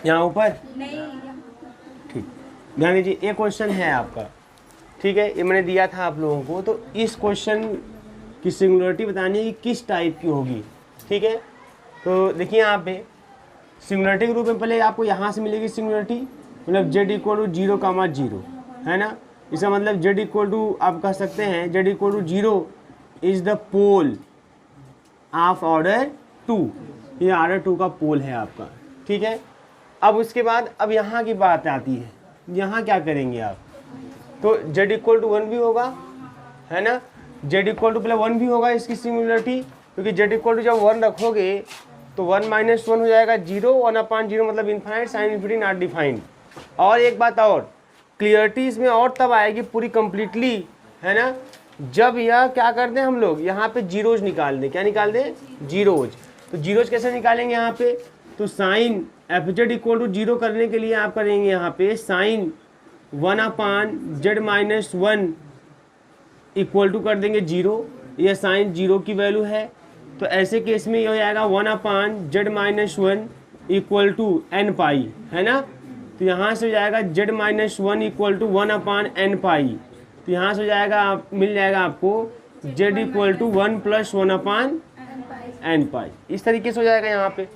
यहाँ ऊपर नहीं। ठीक। ध्यान दीजिए, एक क्वेश्चन है आपका, ठीक है, ये मैंने दिया था आप लोगों को। तो इस क्वेश्चन की सिंगुलरिटी बतानी है कि किस टाइप की होगी, ठीक है। तो देखिए यहाँ पे सिंगुलरिटी के रूप में पहले आपको यहाँ से मिलेगी सिंगुलरिटी, मतलब z इक्वल टू 0,0, है ना। इसका मतलब z इक्वल टू आप कह सकते हैं z equal to 0 is the pole of order 2। ये ऑर्डर 2 का पोल है आपका, ठीक है। अब उसके बाद अब यहाँ की बात आती है, यहाँ क्या करेंगे आप। तो z इक्वल टू 1 भी होगा, है ना। z इक्वल टू पहले 1 भी होगा इसकी सिंगुलरिटी, क्योंकि z इक्वल टू जब 1 रखोगे तो 1 माइनस 1 हो जाएगा 0, 1/0 मतलब infinite, sine infinity not defined. और एक बात और, क्लियरिटी इसमें और तब आएगी पूरी कंप्लीटली, है ना, जब यह क्या कर दें हम लोग यहाँ पे जीरोज निकाल दें। क्या निकाल दें? जीरोज। तो जीरोज कैसे निकालेंगे यहाँ पे, तो sine F Z equal to 0 करने के लिए आप करेंगे यहाँ पे साइन 1/z-1 इक्वल टू कर देंगे 0। यह साइन 0 की वैल्यू है, तो ऐसे केस में ये हो जाएगा 1/z-1 इक्वल टू n पाई, है ना। तो यहाँ से हो जाएगा z-1 इक्वल टू 1/n पाई। तो यहाँ से हो जाएगा, मिल जाएगा आपको z इक्वल टू 1 + 1/n पाई। इस तरीके से हो जाएगा यहाँ पे।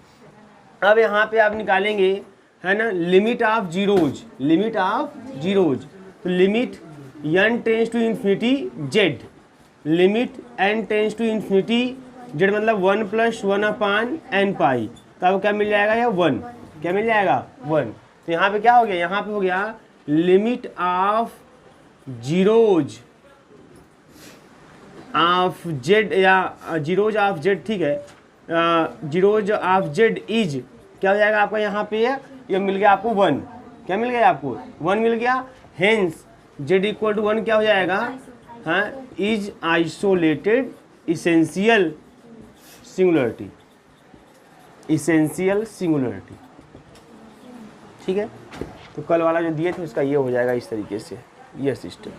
अब यहाँ पे आप निकालेंगे, है ना, limit of zeros, limit of zeros. तो limit n tends to infinity z, limit n tends to infinity z मतलब 1 + 1/n पाई। तो आपको क्या मिल जाएगा? यह 1। क्या मिल जाएगा? 1। तो यहाँ पे क्या हो गया? यहाँ पे हो गया limit of zeros of z, या जीरोज ऑफ z, ठीक है, जीरोज ऑफ z इज क्या हो जाएगा आपका यहाँ पे? ये मिल गया आपको 1। क्या मिल गया आपको? 1 मिल गया। हेंस z इक्वल टू 1 क्या हो जाएगा? हाँ, is isolated essential singularity, essential singularity, ठीक है। तो कल वाला जो दिए थे उसका ये हो जाएगा इस तरीके से, ये सिस्टम।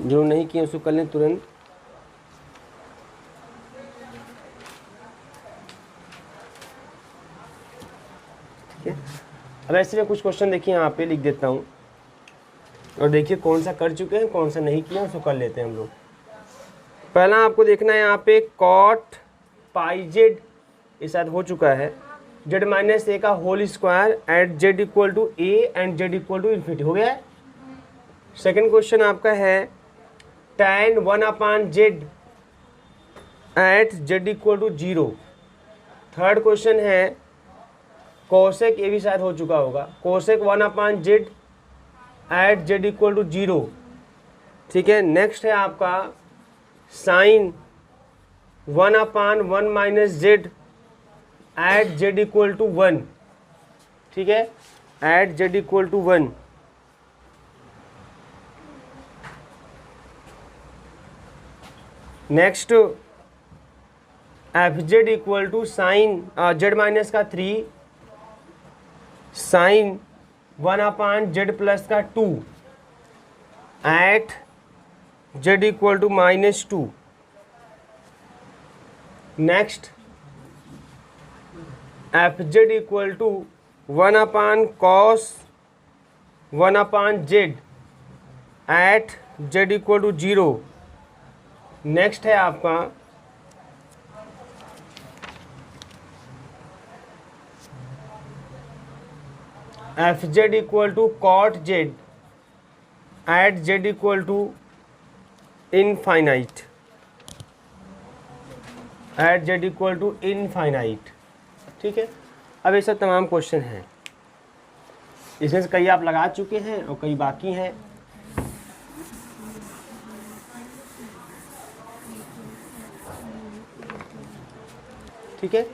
जो नहीं किए उसको कर लें तुरंत। ठीक है, अब ऐसे में कुछ क्वेश्चन देखिए यहाँ पे लिख देता हूँ, और देखिए कौन सा कर चुके हैं कौन सा नहीं किया, उसको कर लेते हैं हम लोग। पहला आपको देखना है यहाँ पे कॉट पाई जेड, ये शायद हो चुका है, z-a का whole square at z equal to a and z equal to infinity, हो गया है। सेकेंड क्वेश्चन आपका है tan 1/z at z equal to 0। Third question है कोसेक, ये भी शायद हो चुका होगा, cosec 1/z at z equal to 0, ठीक है। नेक्स्ट है आपका sine 1/1 - z at z equal to 1, ठीक है, at z equal to 1। Next F Z equal to sine z-3 sine 1/z + 2 at z equal to -2। Next F Z equal to 1/cos 1/z at z equal to 0। Next है आपका F Z equal to cot Z at z equal to infinite, at z equal to infinite, ठीक है। अब ये सब तमाम question हैं, इसमें से कई आप लगा चुके हैं और कई बाकी हैं। ठीक है,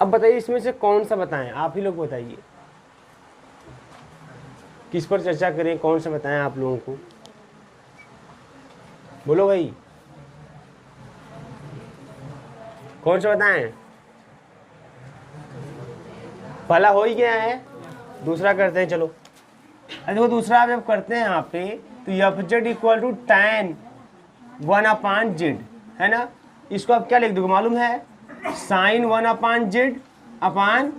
अब बताइए इसमें से कौन सा बताएं, आप ही लोग बताइए, किस पर चर्चा करें, कौन सा बताएं आप लोगों को, बोलो भाई, कौन सा बताएं? पहला हो ही गया है, दूसरा करते हैं। चलो देखो दूसरा आप जब करते हैं यहाँ पे तो F Z equal to tan 1/z है ना। इसको आप क्या लिख दोगे मालूम है, sin 1/z अपान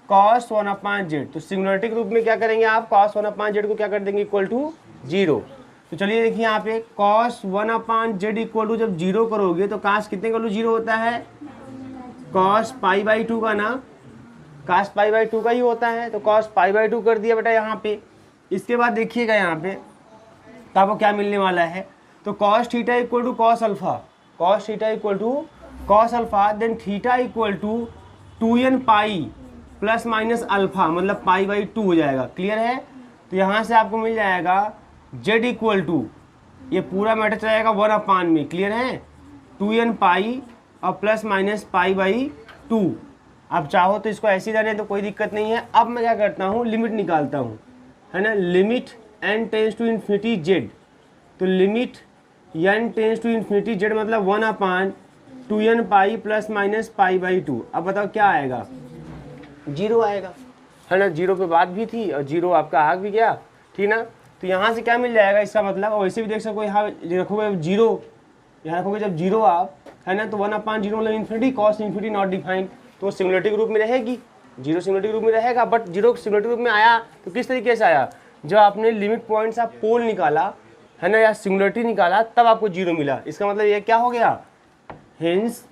cos 1/z। तो सिंगुलरिटी के रूप में क्या करेंगे आप, cos 1/z को क्या कर देंगे इक्वल टू 0। तो चलिए देखिए यहाँ पे cos 1/z इक्वल टू जब 0 करोगे तो cos कितने का 0 होता है, cos π/2 का ना, cos π/2 का ही होता है। तो cos π/2 कर दिया बेटा यहाँ पे। इसके बाद देखिएगा यहाँ पे तो आपको क्या मिलने वाला है, तो cos theta equal to cos alpha, cos theta equal to cos alpha, then theta equal to 2n pi plus minus alpha, मतलब π/2 हो जाएगा। क्लियर है। तो यहाँ से आपको मिल जाएगा z इक्वल टू, ये पूरा मैटर चलेगा 1/, में क्लियर है, 2n पाई और प्लस माइनस π/2। आप चाहो तो इसको ऐसे ही रहने तो कोई दिक्कत नहीं है। अब मैं क्या करता हूँ, लिमिट निकालता हूँ, है ना, limit n tends to infinity z। तो limit n tends to infinity z मतलब 1/2n पाई प्लस माइनस π/2। अब बताओ क्या आएगा, 0 आएगा, है ना। 0 पे बात भी थी और 0 आपका आ भी गया, ठीक ना। तो यहाँ से क्या मिल जाएगा इसका मतलब, और वैसे भी देख सको यहाँ रखोगे 0, यहाँ रखोगे जब 0 आप, है ना, तो 1/0 मतलब infinity, cos infinity not defined, तो सिंगुलरिटी के रूप में रहेगी, 0 सिंगुलरिटी के रूप में रहेगा। बट 0 सिंगुलरिटी रूप में आया तो किस तरीके से आया, जब आपने लिमिट पॉइंट से पोल निकाला, है ना, या सिंगुलरिटी निकाला, तब आपको 0 मिला। इसका मतलब ये क्या हो गया, hence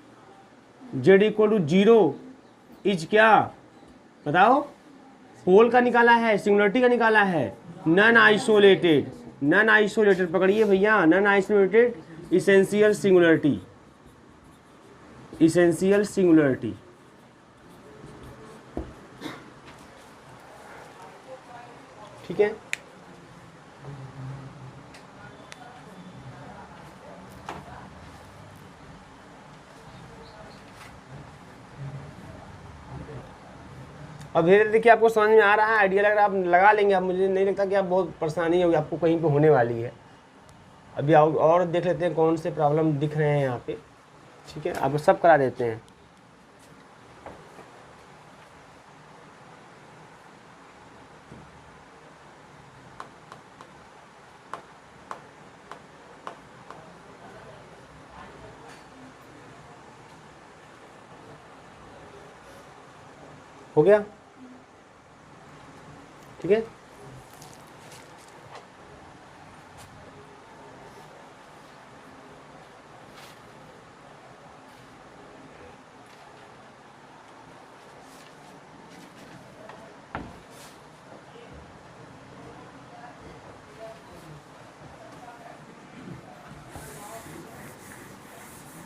z equal to 0 is क्या बताओ, पोल का निकाला है, सिंगुलरिटी का निकाला है, नॉन आइसोलेटेड, नॉन आइसोलेटेड पकड़िए भैया, non isolated essential singularity, essential singularity. ठीक है। अब धीरे धीरे देखिए आपको समझ में आ रहा है, आइडिया लग रहा है, आप लगा लेंगे। अब मुझे नहीं लगता कि आप बहुत परेशानी होगी आपको कहीं पे होने वाली है। अभी और देख लेते हैं कौन से प्रॉब्लम दिख रहे हैं यहाँ पे। ठीक है, आपको सब करा देते हैं। हो गया, ठीक है।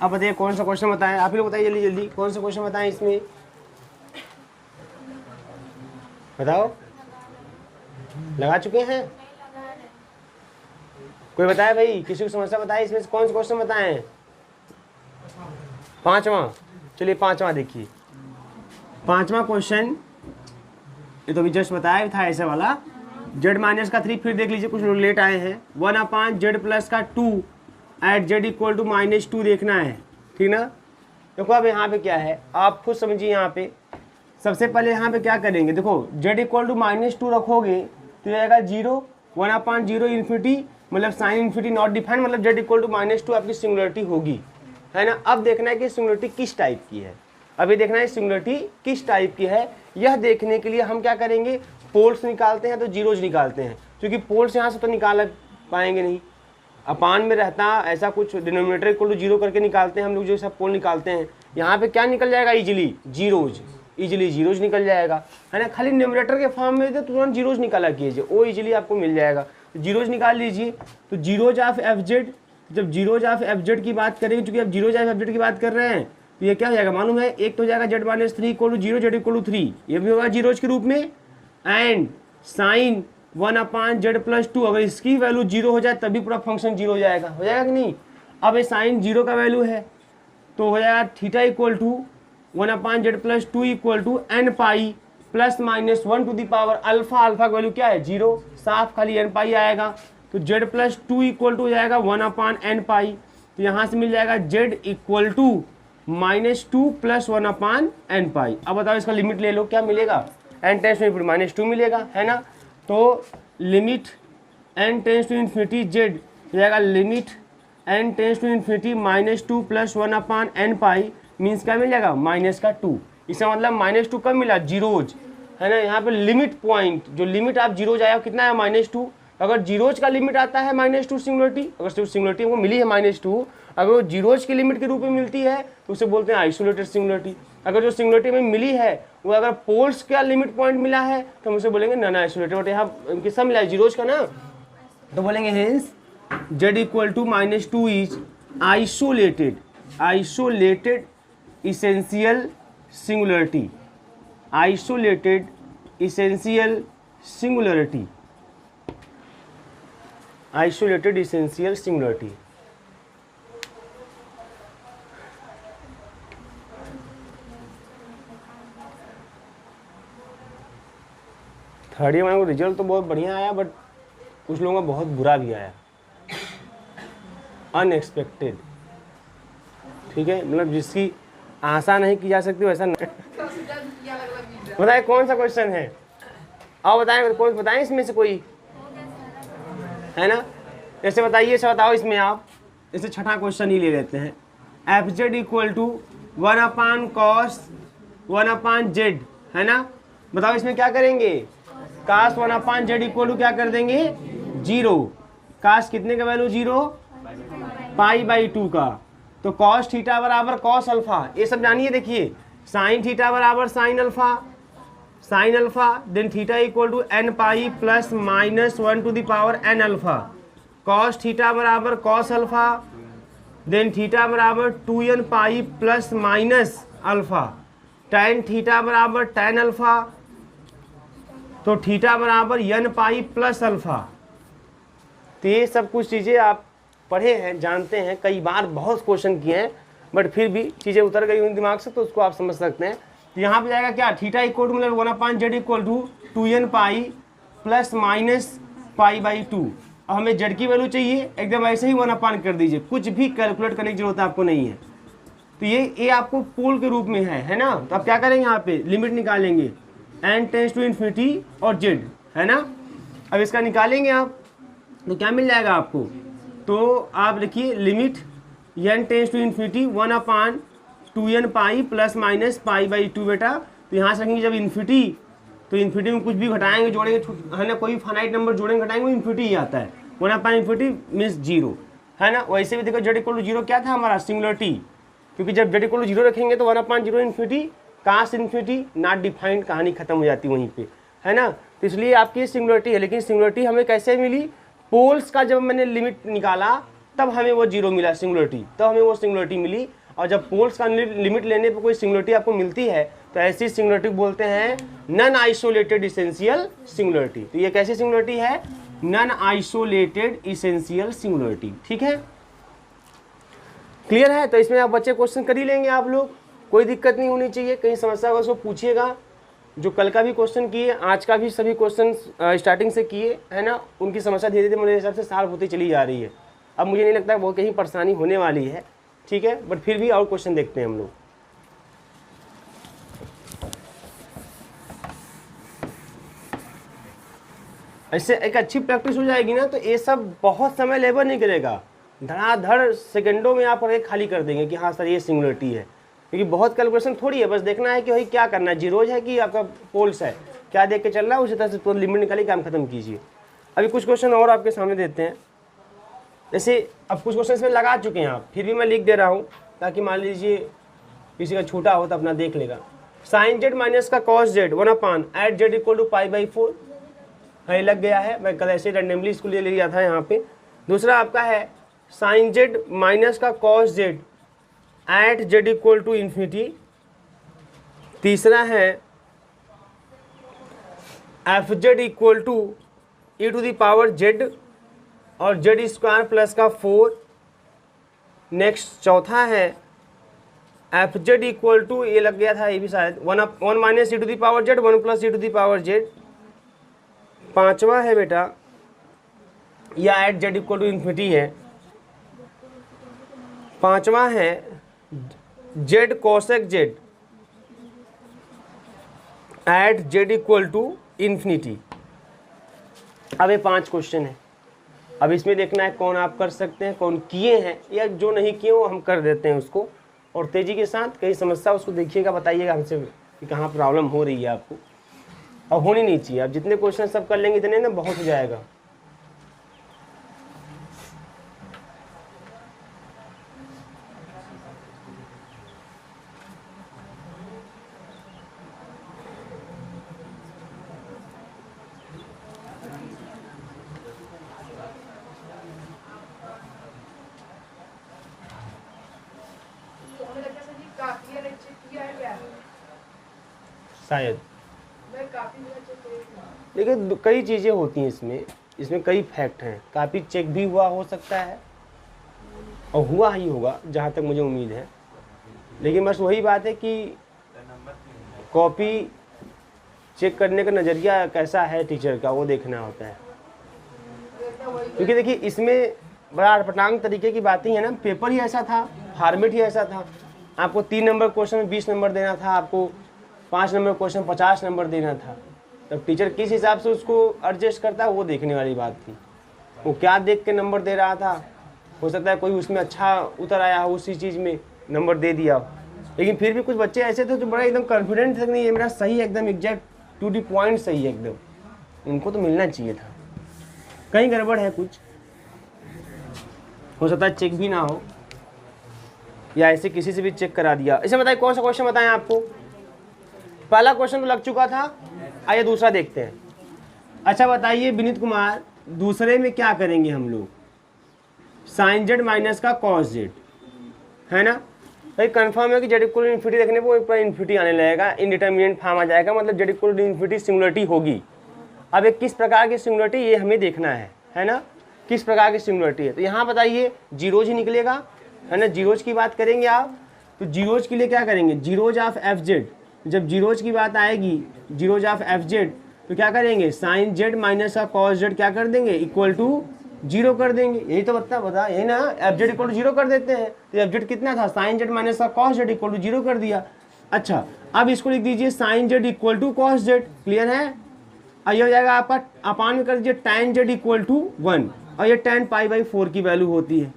अब बताइए कौन सा क्वेश्चन बताएं, आप ही लोग बताइए जल्दी जल्दी, कौन सा क्वेश्चन बताएं इसमें, बताओ। लगा चुके हैं, कोई बताए भाई, किसी को समस्या बताए इसमें से कौन सा क्वेश्चन बताएं, 5वां। चलिए 5वां देखिए, 5वां क्वेश्चन, ये तो अभी जस्ट बताया था ऐसे वाला, z-3, फिर देख लीजिए कुछ लोग लेट आए हैं, 1/z प्लस का 2 एट z इक्वल टू -2 देखना है, ठीक ना। देखो अब यहाँ पे क्या है, आप खुद समझिए। यहाँ पे सबसे पहले यहाँ पे क्या करेंगे, देखो z इक्वल टू -2 रखोगे तो जाएगा 0, 1/0 इन्फिनिटी, मतलब साइन इन्फिनिटी नॉट डिफाइंड, मतलब z इक्वल टू -2 आपकी सिंगुलरिटी होगी, है ना। अब देखना है कि सिंगुलरिटी किस टाइप की है, अभी देखना है सिंगुलरिटी किस टाइप की है। यह देखने के लिए हम क्या करेंगे, पोल्स निकालते हैं तो जीरोज निकालते हैं, क्योंकि पोल्स यहाँ से तो निकाल पाएंगे नहीं, अपान में रहता ऐसा कुछ, डिनोमिनेटर इक्वल टू 0 करके निकालते हैं हम लोग, जो सब पोल निकालते हैं। यहाँ पे क्या निकल जाएगा, इजीली जीरोज, इजीली जीरोज निकल जाएगा, है ना। खाली न्यूमरेटर के फॉर्म में तो तुरंत जीरोज निकाला कीजिए, वो इजीली आपको मिल जाएगा। तो जीरोज निकाल लीजिए, तो जीरोज ऑफ एफ जेड, जब जीरोज ऑफ एफ जेड की बात करेंगे, क्योंकि अब जीरोज ऑफ एफ जेड की बात कर रहे हैं, तो ये क्या हो जाएगा मालूम है, एक तो हो जाएगा z-3 equal to 0, z equal to 3, ये भी होगा जीरोज के रूप में, एंड साइन 1/z प्लस 2, अगर इसकी वैल्यू 0 हो जाए तभी पूरा फंक्शन 0 हो जाएगा कि नहीं। अब ये साइन 0 का वैल्यू है तो हो जाएगा theta equal to 1/z plus 2 equal to n pi plus minus 1 to the power alpha, alpha का वैल्यू क्या है 0, साफ खाली n पाई आएगा, तो z प्लस 2 इक्वल टू हो जाएगा 1/n पाई, तो यहाँ से मिल जाएगा z equal to -2 plus 1/n pi. अब बताओ इसका लिमिट ले लो, क्या मिलेगा, n tends to infinity minus 2 मिलेगा, है ना। तो limit n tends to infinity Z जाएगा limit n tends to infinity -2 + 1/n pi means क्या मिल जाएगा -2। इसका मतलब -2 कब मिला, जीरोज, है ना। यहाँ पे लिमिट पॉइंट जो लिमिट आप जीरोज आया कितना है -2। अगर जीरोज का लिमिट आता है -2 सिंगुलरिटी, अगर सिंगुलरिटी हमको मिली है -2, अगर वो जीरोज की लिमिट के रूप में मिलती है तो उसे बोलते हैं आइसोलेटेड सिंगुलरिटी। अगर जो सिंगुलरिटी में मिली है वो अगर पोल्स का लिमिट पॉइंट मिला है तो हम उसे बोलेंगे नॉन आइसोलेटेड। बट यहाँ किसका मिला है, जीरोज का ना, तो बोलेंगे hence z = -2 is isolated, isolated essential singularity, isolated essential singularity, isolated essential singularity. Third year में रिजल्ट तो बहुत बढ़िया आया बट कुछ लोगों का बहुत बुरा भी आया, अनएक्सपेक्टेड, ठीक है। मतलब जिसकी आशा नहीं की जा सकती वैसा नहीं। बताए कौन सा क्वेश्चन है, आओ बताएं, कौन बताएं इसमें से कोई है ना। जैसे बताइए, ऐसा बताओ इसमें आप, जैसे छठा क्वेश्चन ही ले लेते हैं, fz = 1/cos 1/z, है ना। बताओ इसमें क्या करेंगे, cos 1/z = क्या कर देंगे 0, cos कितने का वैल्यू 0 π/2 का, तो cos थीटा बराबर cos अल्फा, ये सब जानिए। देखिए sin थीटा बराबर sin alpha, sin alpha, then theta = n pi plus -1 to the power n alpha, cos theta बराबर cos अल्फा, देन थीटा बराबर 2n pi plus minus alpha, tan theta बराबर tan alpha, तो theta बराबर n pi plus alpha. तो ये सब कुछ चीज़ें आप पढ़े हैं, जानते हैं, कई बार बहुत क्वेश्चन किए हैं, बट फिर भी चीज़ें उतर गई उन दिमाग से तो उसको आप समझ सकते हैं। तो यहाँ पे जाएगा क्या, थीटा = मतलब 1/z = 2n pi plus minus π/2। अब हमें जेड की वैल्यू चाहिए, एकदम ऐसे ही 1/, कर दीजिए, कुछ भी कैलकुलेट करने की जरूरत आपको नहीं है। तो ये आपको पोल के रूप में है ना। तो आप क्या करेंगे, यहाँ पे लिमिट निकालेंगे n टेंस टू इन्फिनिटी और z, है ना। अब इसका निकालेंगे आप तो क्या मिल जाएगा आपको, तो आप लिखिए limit n tends to infinity 1/2n pi plus minus π/2 बेटा। तो यहाँ से रखेंगे जब इन्फिनिटी, तो इन्फिनिटी में कुछ भी घटाएंगे जोड़ेंगे, है ना, कोई फाइनाइट नंबर जोड़ेंगे घटाएंगे वो इन्फिनिटी ही आता है, 1/∞ मीन्स 0, है ना। वैसे भी देखो z = 0 क्या था हमारा, सिंगुलरिटी, क्योंकि जब z = 0 रखेंगे तो 1/0 इन्फिनिटी, काश इन्फिनिटी नॉट डिफाइंड, कहानी खत्म हो जाती वहीं पे, है ना। तो इसलिए आपकी सिंगुलरिटी है, लेकिन सिंगुलरिटी हमें कैसे मिली, पोल्स का जब मैंने लिमिट निकाला तब हमें वो 0 मिला सिंगुलरिटी, तब हमें वो सिंगुलरिटी मिली। और जब पोल्स का लिमिट लेने पर कोई सिंगुलरिटी आपको मिलती है तो ऐसी सिंगुलरिटी बोलते हैं नॉन आइसोलेटेड इसेंशियल सिंगुलरिटी। तो ये कैसी सिंगुलरिटी है, नॉन आइसोलेटेड इसेंशियल सिंगुलरिटी, ठीक है, क्लियर है। तो इसमें आप बच्चे क्वेश्चन कर ही लेंगे आप लोग, कोई दिक्कत नहीं होनी चाहिए, कहीं समस्या होगा उसको पूछिएगा। जो कल का भी क्वेश्चन किए, आज का भी सभी क्वेश्चन स्टार्टिंग से किए, है ना, उनकी समस्या धीरे धीरे मेरे हिसाब से सॉल्व होती चली जा रही है। अब मुझे नहीं लगता वो कहीं परेशानी होने वाली है, ठीक है, बट फिर भी और क्वेश्चन देखते हैं हम लोग। ऐसे एक अच्छी प्रैक्टिस हो जाएगी ना तो ये सब बहुत समय लेबर नहीं करेगा, धड़ाधड़ सेकंडों में आप एक खाली कर देंगे कि हाँ सर ये सिंगुलरिटी है, क्योंकि बहुत कैलकुलेशन थोड़ी है, बस देखना है कि भाई क्या करना है, जीरोज है कि आपका पोल्स है, क्या देख के चलना है, उसी तरह से तो लिमिट निकालिए, काम खत्म कीजिए। अभी कुछ क्वेश्चन और आपके सामने देते हैं, जैसे अब कुछ क्वेश्चन इसमें लगा चुके हैं आप, फिर भी मैं लिख दे रहा हूँ ताकि मान लीजिए किसी का छोटा हो तो अपना देख लेगा। साइन जेड माइनस का कॉस जेड 1/@z = π/4 है, लग गया है, मैं कल ऐसे रैंडमली इसको ले लिया था यहाँ पे। दूसरा आपका है साइन जेड माइनस का कॉस जेड @z = ∞। तीसरा है fz = e⁻z और z² प्लस का 4। नेक्स्ट चौथा है fz = ये लग गया था, ये भी शायद 1 - e⁻z 1 + e⁻z। पांचवा है बेटा या @z = है। पांचवा है z cosec z at Z equal to infinity. अब ये 5 क्वेश्चन है। अब इसमें देखना है कौन आप कर सकते हैं, कौन किए हैं, या जो नहीं किए वो हम कर देते हैं उसको। और तेज़ी के साथ कहीं समस्या उसको देखिएगा, बताइएगा हमसे कि कहाँ प्रॉब्लम हो रही है आपको। और होनी नहीं चाहिए। आप जितने क्वेश्चन सब कर लेंगे इतने ना बहुत हो जाएगा। शायद देखिए कई चीज़ें होती हैं इसमें कई फैक्ट हैं। काफ़ी चेक भी हुआ हो सकता है और हुआ ही होगा जहाँ तक मुझे उम्मीद है। लेकिन बस वही बात है कि कॉपी चेक करने का नज़रिया कैसा है टीचर का, वो देखना होता है। क्योंकि देखिए इसमें बड़ा अटपटांग तरीके की बातें हैं ना। पेपर ही ऐसा था, फॉर्मेट ही ऐसा था। आपको 3 नंबर क्वेश्चन में 20 नंबर देना था, आपको 5 नंबर क्वेश्चन 50 नंबर देना था। तब टीचर किस हिसाब से उसको एडजस्ट करता है वो देखने वाली बात थी। वो क्या देख के नंबर दे रहा था, हो सकता है कोई उसमें अच्छा उतर आया हो, उसी चीज़ में नंबर दे दिया हो। लेकिन फिर भी कुछ बच्चे ऐसे थे जो बड़ा एकदम कॉन्फिडेंट थे, नहीं ये मेरा सही है, एकदम एग्जैक्ट टू द पॉइंट सही है एकदम। उनको तो मिलना चाहिए था। कहीं गड़बड़ है कुछ, हो सकता है चेक भी ना हो, या ऐसे किसी से भी चेक करा दिया। इसे बताइए कौन सा क्वेश्चन बताएं आपको। पहला क्वेश्चन तो लग चुका था, आइए दूसरा देखते हैं। अच्छा बताइए विनीत कुमार, दूसरे में क्या करेंगे हम लोग। साइन जेड माइनस का कॉस जेड, है ना। भाई कंफर्म है कि जेड इक्वल इन्फिनिटी देखने पर एक इन्फिनिटी आने लगेगा, इनडिटर्मिनेट फॉर्म आ जाएगा, मतलब जेड इक्वल इन्फिनिटी सिंगुलरिटी होगी। अब एक किस प्रकार की सिंगुलरिटी ये हमें देखना है ना, किस प्रकार की सिंगुलरिटी है। तो यहाँ बताइए जीरोज ही निकलेगा, है ना। जीरोज की बात करेंगे आप, तो जीरोज के लिए क्या करेंगे, जीरोज ऑफ एफ जेड। जब जीरोज की बात आएगी, जीरोज ऑफ एफ जेड, तो क्या करेंगे, साइन जेड माइनस का कॉस जेड क्या कर देंगे, इक्वल टू 0 कर देंगे। यही तो बता यही ना, एफ जेड इक्वल टू 0 कर देते हैं। तो एफ जेड कितना था, साइन जेड माइनस का कॉस जेड इक्वल टू 0 कर दिया। अच्छा अब इसको लिख दीजिए sine Z equal to cos Z, clear है। ये हो जाएगा आपका, अपान में कर दीजिए tan जेड इक्वल टू 1, और ये tan π/4 की वैल्यू होती है।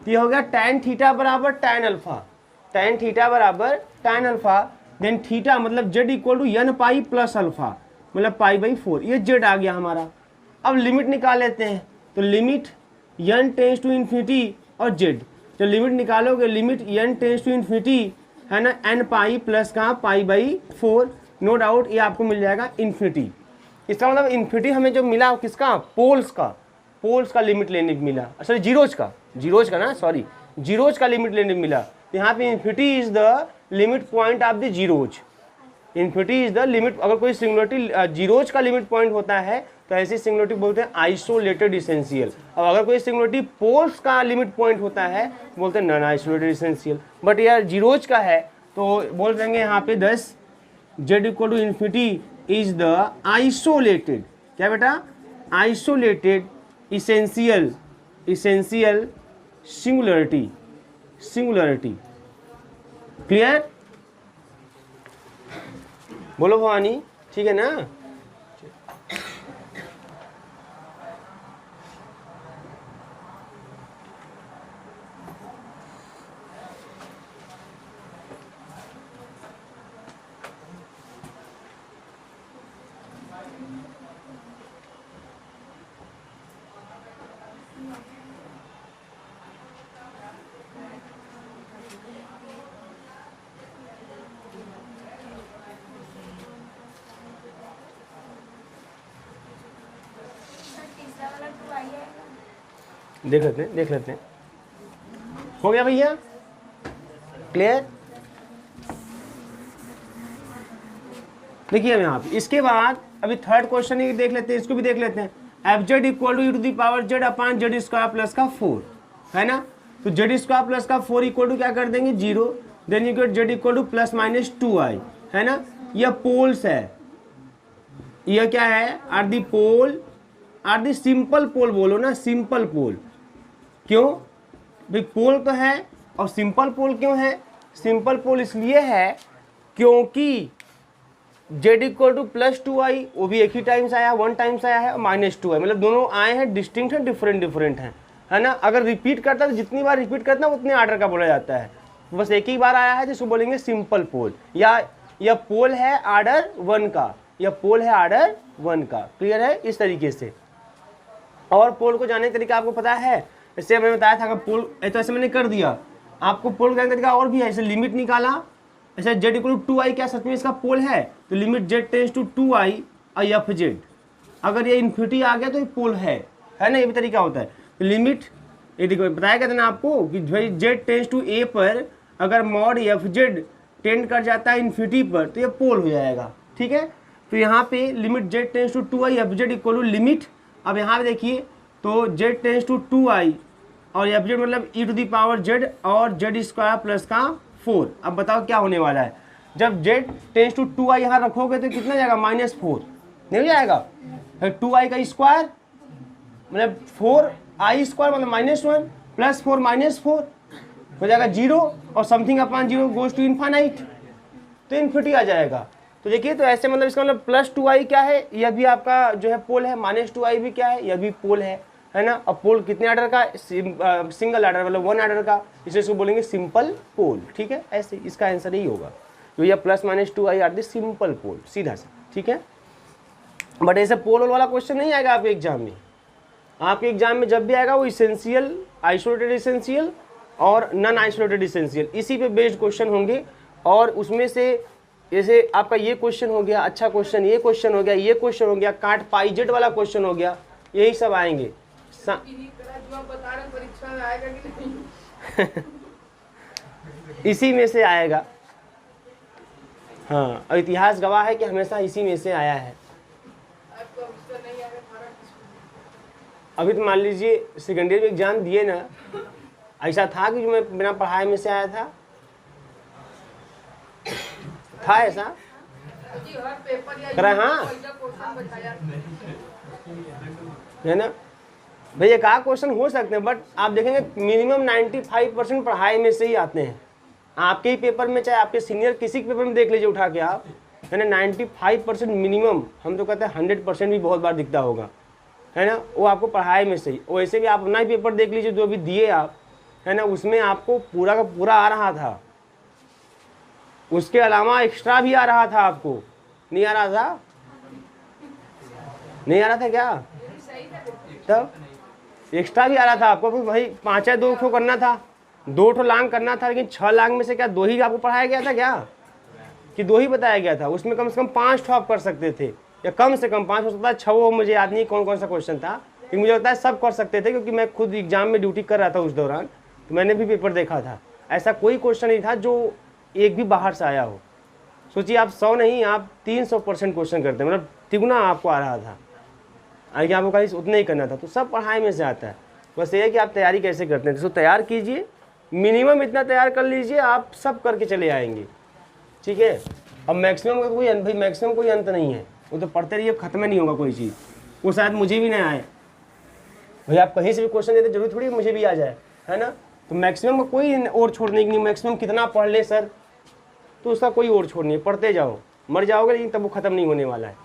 तो ये हो गया tan थीटा बराबर tan अल्फा, tan थीटा बराबर tan अल्फा, देन थीटा मतलब z equal to n pi plus alpha, मतलब π/4। ये z आ गया हमारा। अब लिमिट निकाल लेते हैं, तो limit n tends to infinity और z, जो लिमिट निकालोगे limit n tends to infinity, है ना, n पाई प्लस का π/4, नो डाउट ये आपको मिल जाएगा इन्फिनिटी। इसका मतलब इन्फिनिटी हमें जो मिला किसका, पोल्स का लिमिट लेने को मिला, सॉरी जीरोज का ना, सॉरी जीरोज का लिमिट लेने को मिला। तो यहाँ पे infinity is the limit point of the zeros. Infinity is the limit, अगर कोई सिंगुलरिटी जीरोज का लिमिट पॉइंट होता है तो ऐसी सिंगुलरिटी बोलते हैं आइसोलेटेड इसेंशियल। और अगर कोई सिंगुलरिटी पोल्स का लिमिट पॉइंट होता है बोलते हैं नॉन आइसोलेटेड इसेंशियल। बट यार जीरोज का है तो बोल देंगे यहाँ पे 10 Z equal to infinity is the isolated, क्या बेटा, आइसोलेटेड इसेंशियल सिंगुलरिटी। क्लियर, बोलो भवानी, ठीक है ना। देख लेते हैं। हो गया भैया, क्लियर। देखिए यहाँ पे इसके बाद अभी थर्ड क्वेश्चन ही देख लेते हैं, इसको भी देख लेते हैं। F Z equal to e to the power Z upon Z square plus का 4, है ना। तो जेड स्क्वायर प्लस का 4 इक्वल टू क्या कर देंगे 0, then you get Z equal to plus minus 2i, है ना। यह पोल्स है, यह क्या है, are the pole, are the simple pole, बोलो ना सिंपल पोल। क्यों भाई, पोल तो है, और सिंपल पोल क्यों है, सिंपल पोल इसलिए है क्योंकि जेड इक्वल टू +2i, वो भी एक ही टाइम्स आया, 1 टाइम्स आया है, और -2i, मतलब दोनों आए हैं डिस्टिंक्ट हैं, डिफरेंट हैं, है ना। अगर रिपीट करता है तो जितनी बार रिपीट करता है उतने ऑर्डर का बोला जाता है। बस एक ही बार आया है जिसको बोलेंगे सिंपल पोल, या पोल है ऑर्डर 1 का, या पोल है ऑर्डर 1 का। क्लियर है इस तरीके से। और पोल को जानने का तरीका आपको पता है, जैसे मैंने बताया था, अगर पोल तो ऐसे मैंने कर दिया, आपको पोल जानने का तरीका और भी है। जैसे लिमिट निकाला, ऐसे z इक्वल टू 2i, क्या सच में इसका पोल है, तो limit z tends to 2i और एफ जेड, अगर ये इन्फिनिटी आ गया तो ये पोल है ना, ये भी तरीका होता है। तो लिमिट, ये देखो बताया गया था ना आपको कि भाई z टेंड्स टू a पर अगर मॉड एफ जेड टेंड कर जाता है इन्फिनिटी पर तो ये पोल हो जाएगा, ठीक है। तो यहाँ पे limit z tends to 2i F Z equal to limit, अब यहाँ पे देखिए तो z टेंड्स टू 2i और एफ जेड मतलब e to the power z और z स्क्वायर प्लस का 4। अब बताओ क्या होने वाला है, जब z टेंड्स टू 2i यहाँ रखोगे तो कितना जाएगा, -4 नहीं हो जाएगा। 2i का स्क्वायर मतलब 4i स्क्वायर मतलब -1 प्लस 4 -4 हो जाएगा 0, और something upon 0 goes to infinite, तो इन्फिनिटी आ जाएगा। तो देखिए, तो ऐसे मतलब इसका मतलब +2i क्या है, यह भी आपका जो है पोल है, -2i भी क्या है, यह भी पोल है ना। अब पोल कितने ऑर्डर का, सिंगल ऑर्डर मतलब 1 ऑर्डर का, इसे इसको बोलेंगे सिंपल पोल, ठीक है। ऐसे इसका आंसर यही होगा, तो यह +-2i आर द सिंपल पोल, सीधा सा, ठीक है। बट ऐसे पोल वाला क्वेश्चन नहीं आएगा आपके एग्जाम में। आपके एग्जाम में जब भी आएगा वो इसेंशियल, आइसोलेटेड इसेंशियल और नॉन आइसोलेटेड इसेंशियल, इसी पे बेस्ड क्वेश्चन होंगे। और उसमें से जैसे आपका ये क्वेश्चन हो गया, अच्छा क्वेश्चन, ये क्वेश्चन हो गया, ये क्वेश्चन हो गया, काट पाई जेड वाला क्वेश्चन हो गया, यही सब आएंगे। इसी में से आएगा, हाँ। और इतिहास गवाह है कि हमेशा इसी में से आया है। अभी तो मान लीजिए सेकेंड ईयर में एग्जाम दिए ना, ऐसा था कि जो मैं बिना पढ़ाई में से आया था ऐसा करा, हाँ है ना भैया। कहा क्वेश्चन हो सकते हैं, बट आप देखेंगे मिनिमम 95% पढ़ाई में से ही आते हैं। आपके ही पेपर में, चाहे आपके सीनियर किसी के पेपर में देख लीजिए उठा के आप, है ना, 95% मिनिमम, हम तो कहते हैं 100% भी बहुत बार दिखता होगा, है ना, वो आपको पढ़ाई में से ही। वैसे भी आप अपना ही पेपर देख लीजिए जो अभी दिए आप, है ना, उसमें आपको पूरा का पूरा आ रहा था, उसके अलावा एक्स्ट्रा भी आ रहा था आपको, नहीं आ रहा था, नहीं आ रहा था क्या, तब एक्स्ट्रा भी आ रहा था आपको। भाई 5 या 2 ठो करना था, 2 ठो लांग करना था, लेकिन 6 लांग में से क्या 2 ही आपको पढ़ाया गया था क्या, कि 2 ही बताया गया था। उसमें कम से कम 5 ठो आप कर सकते थे, या कम से कम 5 हो सकता है, 6 वो मुझे याद नहीं कौन कौन सा क्वेश्चन था, लेकिन मुझे लगता है सब कर सकते थे, क्योंकि मैं खुद एग्जाम में ड्यूटी कर रहा था उस दौरान, तो मैंने भी पेपर देखा था। ऐसा कोई क्वेश्चन नहीं था जो एक भी बाहर से आया हो। सोचिए आप 100 नहीं, आप 300% क्वेश्चन करते हैं, मतलब तिगुना आपको आ रहा था, आगे आपको खाली उतना ही करना था। तो सब पढ़ाई में से आता है, बस ये है कि आप तैयारी कैसे करते हैं। तो तैयार कीजिए, मिनिमम इतना तैयार कर लीजिए, आप सब करके चले आएंगे, ठीक है। अब मैक्सिमम का कोई भाई मैक्सिमम कोई अंत नहीं है, वो तो पढ़ते रहिए, ख़त्म नहीं होगा कोई चीज़। वो शायद मुझे भी नहीं आए भाई, आप कहीं से भी क्वेश्चन देते जरूरी थोड़ी मुझे भी आ जाए, है ना। तो मैक्सिमम का कोई और छोड़ने की नहीं, मैक्सिमम कितना पढ़ ले सर, तो उसका कोई और छोड़ नहीं, पढ़ते जाओ, मर जाओगे लेकिन तब वो ख़त्म नहीं होने वाला है।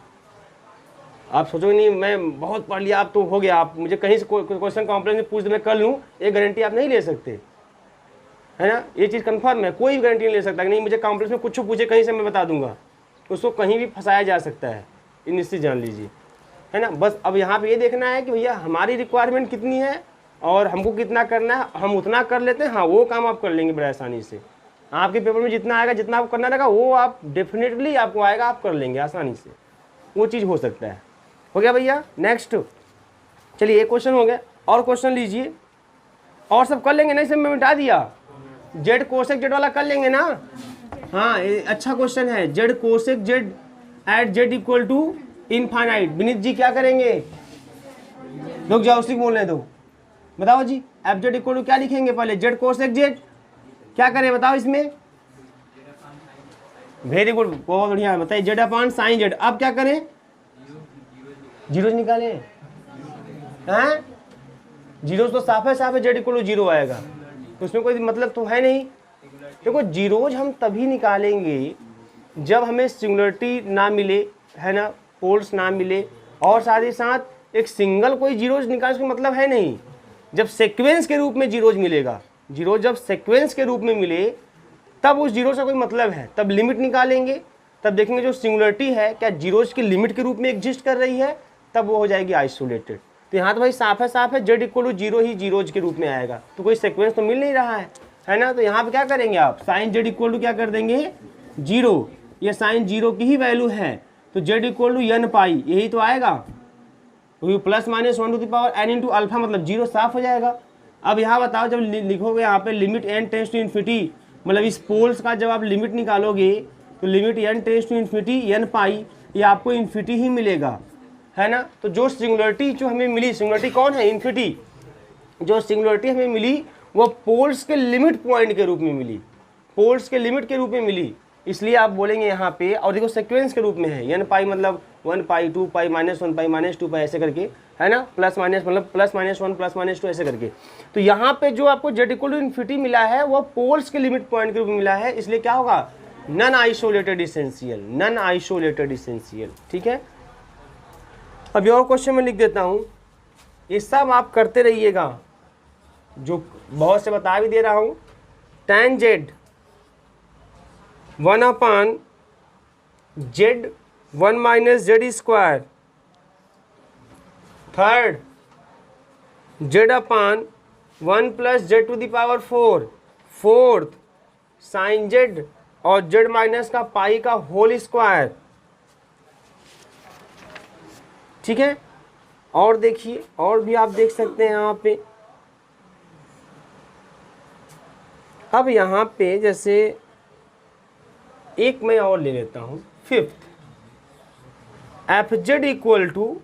आप सोचोगे नहीं मैं बहुत पढ़ लिया, आप तो हो गया, आप मुझे कहीं से क्वेश्चन कॉम्प्लेक्स में पूछ दे मैं कर लूँ, एक गारंटी आप नहीं ले सकते, है ना। ये चीज़ कंफर्म है, कोई भी गारंटी नहीं ले सकता कि नहीं मुझे कॉम्प्लेक्स में कुछ पूछे कहीं से मैं बता दूंगा, उसको कहीं भी फंसाया जा सकता है, ये निश्चित जान लीजिए, है ना। बस अब यहाँ पे ये देखना है कि भैया हमारी रिक्वायरमेंट कितनी है और हमको कितना करना है, हम उतना कर लेते हैं, हाँ वो काम आप कर लेंगे बड़े आसानी से। आपके पेपर में जितना आएगा, जितना आपको करना रहेगा, वो आप डेफिनेटली आपको आएगा, आप कर लेंगे आसानी से, वो चीज़ हो सकता है। हो गया भैया, नेक्स्ट चलिए, एक क्वेश्चन हो गया, और क्वेश्चन लीजिए, और सब कर लेंगे, नहीं सब मैं मिटा दिया, जेड कोसेक जेड वाला कर लेंगे ना, हाँ अच्छा क्वेश्चन है, Z cosec Z at Z equal to infinite. Vineet ji क्या करेंगे, लोग जाओ उसी बोलने दो, बताओ जी, एफ जेड इक्वल टू क्या लिखेंगे पहले, जेड कोसेक जेड, क्या करें बताओ इसमें, वेरी गुड, बहुत बढ़िया, बताइए, जेड अपॉन साइन जेड। अब क्या करें, जीरोज निकाले हैं, जीरोज तो साफ है, जेड इक्वल टू 0 आएगा, तो उसमें कोई मतलब तो है नहीं। देखो जीरोज हम तभी निकालेंगे जब हमें सिंगुलरिटी ना मिले, है ना, पोल्स ना मिले, और साथ ही साथ एक सिंगल कोई जीरोज निकालने का मतलब है नहीं। जब सीक्वेंस के रूप में जीरोज मिलेगा, जीरो जब सीक्वेंस के रूप में मिले तब उस जीरो से कोई मतलब है, तब लिमिट निकालेंगे, तब देखेंगे जो सिंगुलरिटी है क्या जीरोज की लिमिट के रूप में एग्जिस्ट कर रही है, तब वो हो जाएगी आइसोलेटेड। तो यहाँ तो भाई साफ है जेड इक्वल टू जीरो ही जीरोज के रूप में आएगा, तो कोई सीक्वेंस तो मिल नहीं रहा है ना। तो यहाँ पे क्या करेंगे आप, साइन जेड इक्वल टू क्या कर देंगे, जीरो, ये साइन जीरो की ही वैल्यू है, तो Z equal to N pi, यही तो आएगा, क्योंकि plus minus 1 to the power N into alpha, मतलब जीरो साफ हो जाएगा। अब यहाँ बताओ, जब लिखोगे यहाँ पे limit N tends to infinity, मतलब इस पोल्स का जब आप लिमिट निकालोगे तो limit N tends to infinity N pi, ये आपको इन्फिनिटी ही मिलेगा, है ना। तो जो सिंगुलरिटी जो हमें मिली, सिंगुलरिटी कौन है, इन्फिनिटी, जो सिंगुलरिटी हमें मिली वो पोल्स के लिमिट पॉइंट के रूप में मिली, पोल्स के लिमिट के रूप में मिली, इसलिए आप बोलेंगे यहाँ पे। और देखो सीक्वेंस के रूप में है, एन पाई मतलब 1 पाई 2 पाई -1 पाई -2 पाई ऐसे करके, है ना, प्लस माइनस मतलब +-1 +-2 ऐसे करके। तो यहाँ पे जो आपको जेड इक्वल टू इन्फिनिटी मिला है वो पोल्स के लिमिट पॉइंट के रूप में मिला है, इसलिए क्या होगा, non isolated essential, non isolated essential. ठीक है, अभी और क्वेश्चन में लिख देता हूँ, ये सब आप करते रहिएगा, जो बहुत से बता भी दे रहा हूँ। tan z 1/z 1 minus z square, third z/1 plus z to the power 4, fourth sine z और जेड माइनस का पाई का होल स्क्वायर। ठीक है, और देखिए, और भी आप देख सकते हैं यहाँ पे। अब यहाँ पे जैसे एक मैं और ले लेता हूँ, fifth, F Z equal to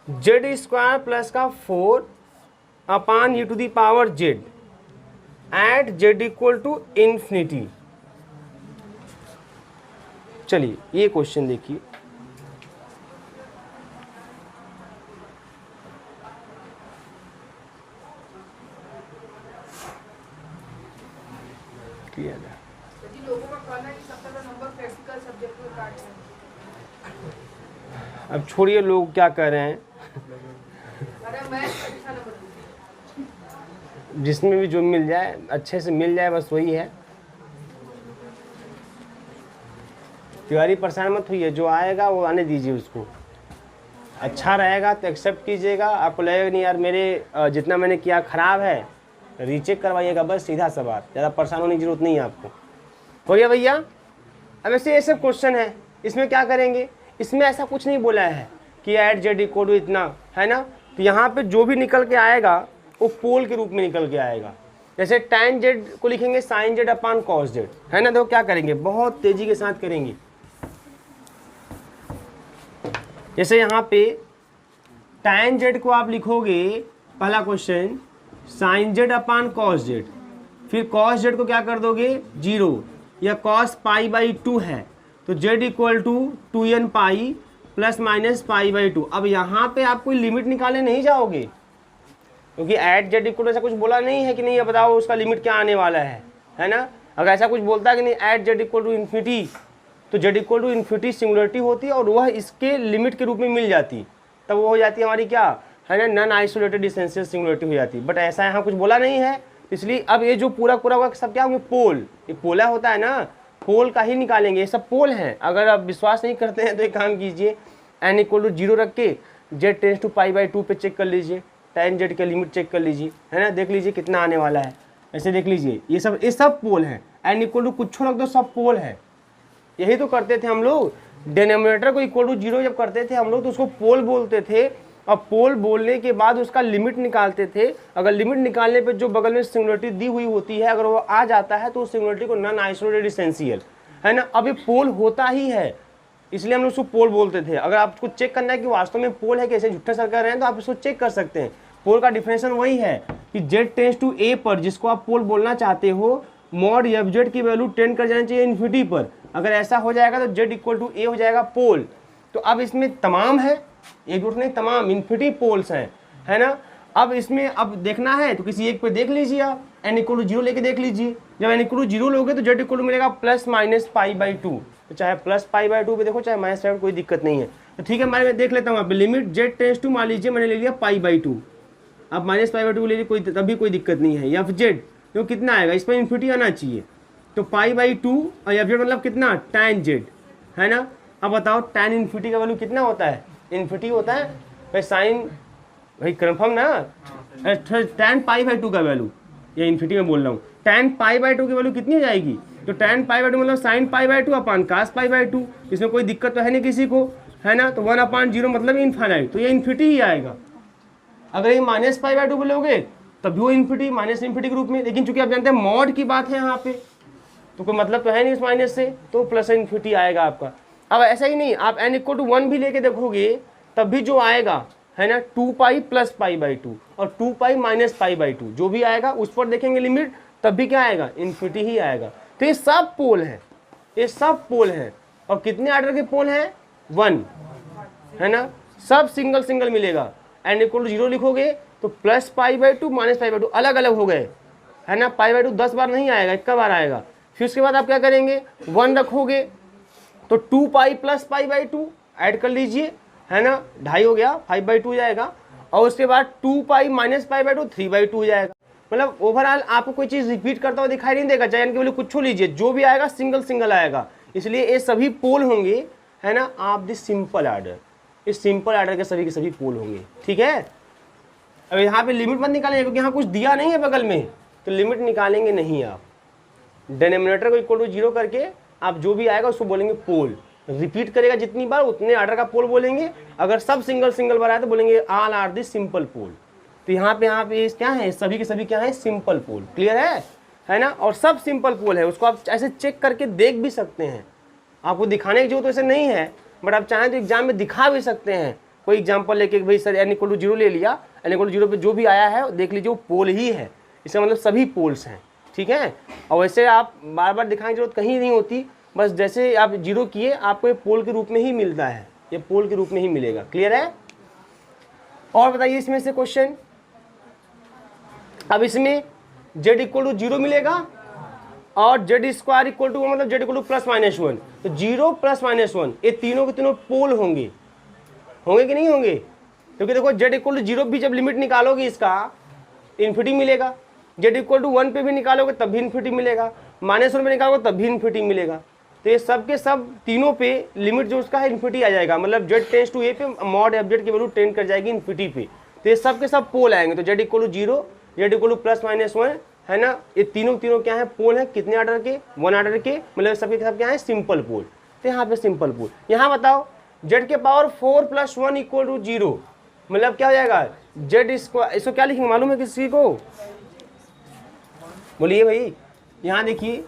Z square plus का 4 upon E to the power Z at Z equal to infinity. चलिए ये क्वेश्चन देखिए, किया जाए। अब छोड़िए लोग क्या कर रहे हैं, जिसमें भी जो मिल जाए अच्छे से मिल जाए, बस वही है। तिवारी परेशान मत होइए, जो आएगा वो आने दीजिए उसको, अच्छा रहेगा तो एक्सेप्ट कीजिएगा, आपको लगेगा नहीं यार मेरे जितना मैंने किया ख़राब है, रीचेक करवाइएगा, बस सीधा सा बात, ज़्यादा परेशान होने की जरूरत नहीं है आपको। हो गया भैया। अब ऐसे ये सब क्वेश्चन है, इसमें क्या करेंगे, इसमें ऐसा कुछ नहीं बोला है कि ऐट जेड इक्वल टू इतना, है ना। तो यहाँ पे जो भी निकल के आएगा वो पोल के रूप में निकल के आएगा। जैसे tan जेड को लिखेंगे sine z upon cos z, है ना। देखो क्या करेंगे, बहुत तेजी के साथ करेंगे। जैसे यहाँ पे tan जेड को आप लिखोगे, पहला question sign z upon cos Z, फिर कॉस जेड को क्या कर दोगे 0, या कॉस π/2 है तो Z equal to 2n pi plus minus π/2। अब यहाँ पे आप कोई लिमिट निकालने नहीं जाओगे, क्योंकि एट जेड इक्वल टू ऐसा कुछ बोला नहीं है कि नहीं ये बताओ उसका लिमिट क्या आने वाला है ना। अगर ऐसा कुछ बोलता है कि नहीं at Z equal to infinity, तो Z equal to infinity singularity होती और वह इसके लिमिट के रूप में मिल जाती, तब वो हो जाती हमारी क्या, है ना, नन आइसोलेटेड इसेंशियल सिंगुलरिटी हो जाती। बट ऐसा यहाँ कुछ बोला नहीं है, इसलिए अब ये जो पूरा होगा सब क्या होंगे, पोल, ये पोला होता है ना, पोल का ही निकालेंगे, ये सब पोल हैं। अगर आप विश्वास नहीं करते हैं तो एक काम कीजिए, n इक्वल टू 0 रख के जेड टेंस टू π/2 पे चेक कर लीजिए, tan जेड के लिमिट चेक कर लीजिए, है ना, देख लीजिए कितना आने वाला है, ऐसे देख लीजिए। ये सब पोल हैं, n इक्वल टू कुछ रख दो, सब पोल है। यही तो करते थे हम लोग, डिनोमिनेटर को इक्वल टू 0 जब करते थे हम लोग तो उसको पोल बोलते थे, और पोल बोलने के बाद उसका लिमिट निकालते थे। अगर लिमिट निकालने पे जो बगल में सिंगुलरिटी दी हुई होती है अगर वो आ जाता है तो उस सिंगुलरिटी को नन आइसोलेटेड इसेंशियल, है ना। अब ये पोल होता ही है, इसलिए हम लोग उसको पोल बोलते थे। अगर आपको चेक करना है कि वास्तव में पोल है कैसे झूठा सर कर रहे हैं तो आप इसको चेक कर सकते हैं। पोल का डिफिनेशन वही है कि जेड टेंस टू ए पर जिसको आप पोल बोलना चाहते हो, मॉड एफ जेड की वैल्यू टेंड कर जाना चाहिए इन्फिनिटी पर। अगर ऐसा हो जाएगा तो जेड इक्वल टू ए हो जाएगा पोल। तो अब इसमें तमाम है, एक जुट नहीं, तमाम इन्फिनिटी पोल्स हैं, है ना। अब इसमें अब देखना है तो किसी एक पे देख लीजिए आप, एन इक्वल टू जीरो लेके देख लीजिए। जब एन इक्वल टू जीरो लोगे तो जेड इक्वल टू मिलेगा plus minus pi by to, तो चाहे प्लस पाई बाई टू पे देखो चाहे माइनस पाई, कोई दिक्कत नहीं है। तो ठीक है, मैं देख लेता हूँ। लिमिट जेड टेंस टू मान लीजिए मैंने ले लिया पाई बाई टू, अब माइनस पाई बाई टू ले लीजिए, कोई तभी कोई दिक्कत नहीं है। एफ जेड तो कितना आएगा, इस पर इन्फिनिटी आना चाहिए, तो पाई बाई टू और एफ जेड मतलब कितना tan जेड, है ना। अब बताओ tan इन्फिनिटी का वैल्यू कितना होता है, इन्फिनिटी होता है भाई साइन, भाई कन्फर्म ना, tan पाई बाई टू का वैल्यू, ये इन्फिनिटी में बोल रहा हूँ, tan पाई बाई टू की वैल्यू कितनी हो जाएगी, तो tan पाई बाई टू मतलब sine pi by two upon cos pi by two, इसमें कोई दिक्कत तो है नहीं किसी को, है ना। तो 1/0 मतलब इनफाइनाइट, तो ये इन्फिनिटी ही आएगा। अगर ये माइनस पाई बाई टू बोलोगे तब भी वो इन्फिनिटी, माइनस इन्फिनिटी के रूप में, लेकिन चूंकि आप जानते हैं मॉड की बात है यहाँ पे, तो कोई मतलब तो है नहीं इस माइनस से, तो प्लस इन्फिनिटी आएगा आपका। अब ऐसा ही नहीं, आप n इक्वल टू 1 भी लेके देखोगे तब भी जो आएगा, है ना, 2 pi plus pi by to और 2 pi minus pi by to, जो भी आएगा उस पर देखेंगे लिमिट, तब भी क्या आएगा, इन्फिनिटी ही आएगा। तो ये सब पोल है, ये सब पोल है, और कितने ऑर्डर के पोल हैं, 1, है ना, सब सिंगल सिंगल मिलेगा। n इक्वल टू 0 लिखोगे तो plus pi by to minus pi by to अलग अलग हो गए, है ना, पाई बाई टू 10 बार नहीं आएगा, 1 बार आएगा। फिर उसके बाद आप क्या करेंगे, 1 रखोगे तो 2 pi plus pi by to add कर लीजिए, है ना, 2.5 हो गया, 5 बाई 2 जाएगा, और उसके बाद 2 pi minus pi by to 3 by 2 जाएगा। मतलब ओवरऑल आपको कोई चीज़ रिपीट करता हुआ दिखाई नहीं देगा, चाहे इनके वैल्यू कुछ लीजिए, जो भी आएगा सिंगल सिंगल आएगा, इसलिए ये सभी पोल होंगे, है ना, आप दिस सिंपल आर्डर, इस सिंपल आर्डर के सभी पोल होंगे, ठीक है। अब यहाँ पे लिमिट मत निकालेंगे क्योंकि यहाँ कुछ दिया नहीं है बगल में, तो लिमिट निकालेंगे नहीं आप। डिनोमिनेटर को इक्वल टू 0 करके आप जो भी आएगा उसको बोलेंगे पोल, रिपीट करेगा जितनी बार उतने आर्डर का पोल बोलेंगे। अगर सब सिंगल सिंगल बार आए तो बोलेंगे ऑल आर दिस सिंपल पोल। तो यहाँ पे क्या है, सभी के सभी क्या है, सिंपल पोल। क्लियर है ना, और सब सिंपल पोल है, उसको आप ऐसे चेक करके देख भी सकते हैं। आपको दिखाने की जरूरत तो ऐसे नहीं है, बट आप चाहें तो एग्जाम में दिखा भी सकते हैं। कोई एग्जाम्पल लेके भाई सर n इक्वल टू 0 ले लिया, n इक्वल टू 0 पे जो भी आया है देख लीजिए वो पोल ही है, इसका मतलब सभी पोल्स हैं, ठीक है। और वैसे आप बार बार दिखाने की जरूरत कहीं नहीं होती, बस जैसे आप 0 किए आपको ये पोल के रूप में ही मिलता है, ये पोल के रूप में ही मिलेगा। क्लियर है। और बताइए इसमें से क्वेश्चन, अब इसमें z इक्वल टू 0 मिलेगा और z स्क्वायर इक्वल टू मतलब z equal to plus minus 1, तो 0 प्लस माइनस 1 ये तीनों के तीनों पोल होंगे, होंगे कि नहीं होंगे, क्योंकि देखो z इक्वल टू 0 भी जब लिमिट निकालोगे इसका इन्फिनिटी मिलेगा, z इक्वल टू 1 पे भी निकालोगे तब भी इन्फिनिटी मिलेगा, माइनस 1 पे निकालोगे तब भी इन्फिनिटी मिलेगा। तो ये सब के सब तीनों पे लिमिट जो उसका है इन्फिनिटी आ जाएगा, मतलब z टेंस टू a पे मॉड एफ जेड की वैल्यू टेंड कर जाएगी इन्फिनिटी पे। तो ये सब के सब पोल आएंगे, तो z equal to 0, z equal to plus minus 1, है ना, ये तीनों क्या है, पोल है, कितने ऑर्डर के, 1 ऑर्डर के, मतलब सबके सब क्या है, सिंपल पोल। तो यहाँ पे सिंपल पोल। यहाँ बताओ z के पावर 4 प्लस 1 इक्वल टू 0, मतलब क्या हो जाएगा, z स्क्वायर, इसको क्या लिखेंगे मालूम है किसी को, बोलिए भाई। यहाँ देखिए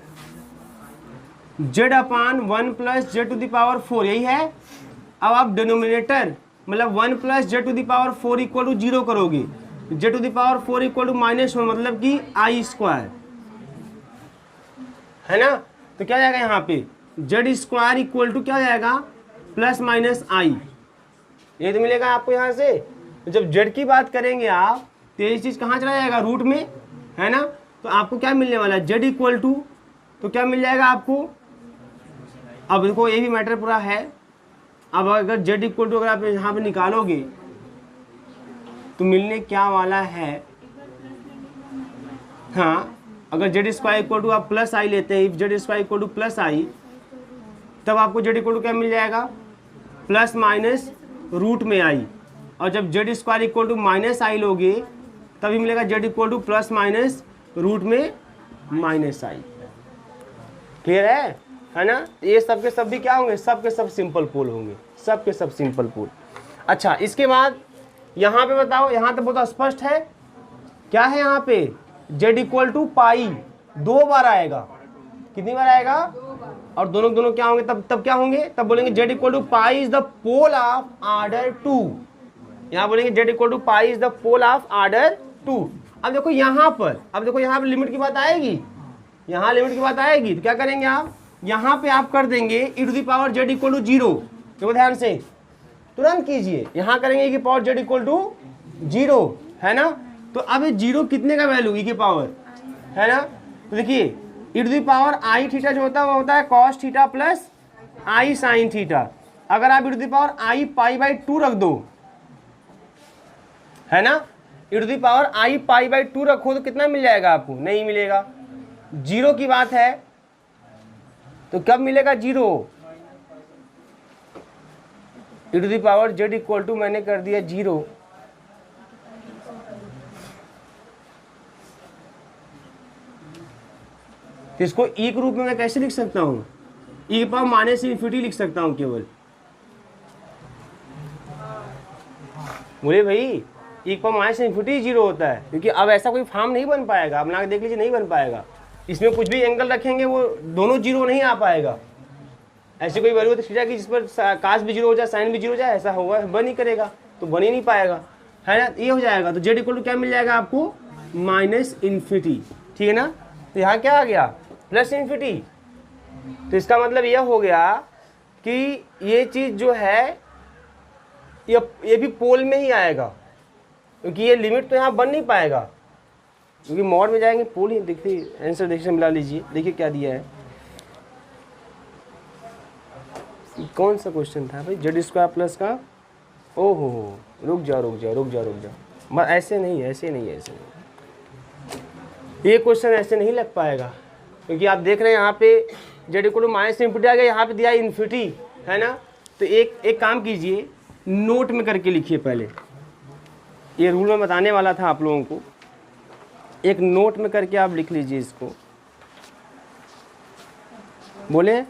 z upon 1 plus z to the power 4, यही है। अब आप डिनोमिनेटर मतलब 1 plus z to the power 4 equal to 0 करोगे, z to the power 4 equal to minus 1 मतलब कि आई स्क्वायर, है ना। तो क्या जाएगा यहाँ पे z स्क्वायर इक्वल टू क्या हो जाएगा, प्लस माइनस आई, ये तो मिलेगा आपको यहाँ से। तो जब z की बात करेंगे आप तो ये चीज़ कहाँ चला जाएगा, रूट में, है ना। तो आपको क्या मिलने वाला है, z इक्वल टू, तो क्या मिल जाएगा आपको, अब देखो ये भी मैटर पूरा है। अब अगर z इक्वल टू अगर आप यहाँ पे निकालोगे तो मिलने क्या वाला है, हाँ, अगर z स्क्वायर इक्वल टू आप प्लस आई लेते हैं, if z square equal to plus i, तब आपको z इक्वल टू क्या मिल जाएगा, प्लस माइनस रूट में आई। और जब z square equal to minus i लोगे तभी मिलेगा z equal to plus minus root में माइनस आई। क्लियर है ना। ये सब के सब भी क्या होंगे, सब के सब सिंपल पोल होंगे, सब के सब सिंपल पोल। अच्छा, इसके बाद यहाँ पे बताओ, यहाँ तो बहुत स्पष्ट है, क्या है यहाँ पे, z इक्वल टू पाई 2 बार आएगा, कितनी बार आएगा, और दोनों क्या होंगे, तब क्या होंगे, तब बोलेंगे z equal to pi is the pole of order 2। यहाँ बोलेंगे z equal to pi is the pole of order 2। अब देखो यहाँ पर लिमिट की बात आएगी, यहाँ लिमिट की बात आएगी, तो क्या करेंगे आप, यहाँ पे आप कर देंगे e to the power z equal to 0। देखो ध्यान से तुरंत कीजिए, यहाँ करेंगे e की पावर z इक्वल टू 0, है ना। तो अब 0 कितने का वैल्यू, e की पावर है ना। तो देखिए e to the power i theta जो होता है वो होता है cos theta plus i sine theta. अगर आप e to the power i pi by 2 रख दो, है ना, e to the power i pi by 2 रखो तो कितना मिल जाएगा आपको, नहीं मिलेगा, जीरो की बात है। तो कब मिलेगा zero, e to the power z equal to मैंने कर दिया जीरो। तो इसको e के रूप में मैं कैसे लिख सकता हूँ, e के पावर माइनस इन्फिनिटी लिख सकता हूँ केवल। बोले भाई e के पावर माइनस इन्फिनिटी जीरो होता है, क्योंकि अब ऐसा कोई फॉर्म नहीं बन पाएगा, आप ना देख लीजिए नहीं बन पाएगा। इसमें कुछ भी एंगल रखेंगे वो दोनों जीरो नहीं आ पाएगा। ऐसी कोई वैल्यू थीटा की जिस पर कास भी जीरो हो जाए साइन भी जीरो हो जाए, ऐसा होगा बन ही करेगा, तो बन ही नहीं पाएगा, है ना। ये हो जाएगा, तो जेड इक्वल टू क्या मिल जाएगा आपको, माइनस इन्फिनिटी, ठीक है ना। तो यहाँ क्या आ गया, प्लस इन्फिनिटी। तो इसका मतलब यह हो गया कि ये चीज़ जो है ये भी पोल में ही आएगा, क्योंकि ये लिमिट तो यहाँ बन नहीं पाएगा, क्योंकि मॉड में जाएंगे पोल ही। देखिए आंसर देखिए मिला लीजिए, देखिए क्या दिया है, कौन सा क्वेश्चन था भाई, जेड स्क्वायर प्लस का, ओहो रुक जाओ, ऐसे नहीं ऐसे नहीं, ये क्वेश्चन ऐसे नहीं लग पाएगा, क्योंकि आप देख रहे हैं यहाँ पे z equal to minus infinity आ गया, यहाँ पे दिया इन्फिनिटी, है ना। तो एक काम कीजिए, नोट में करके लिखिए पहले, ये रूल मैं बताने वाला था आप लोगों को, एक नोट में करके आप लिख लीजिए इसको, बोले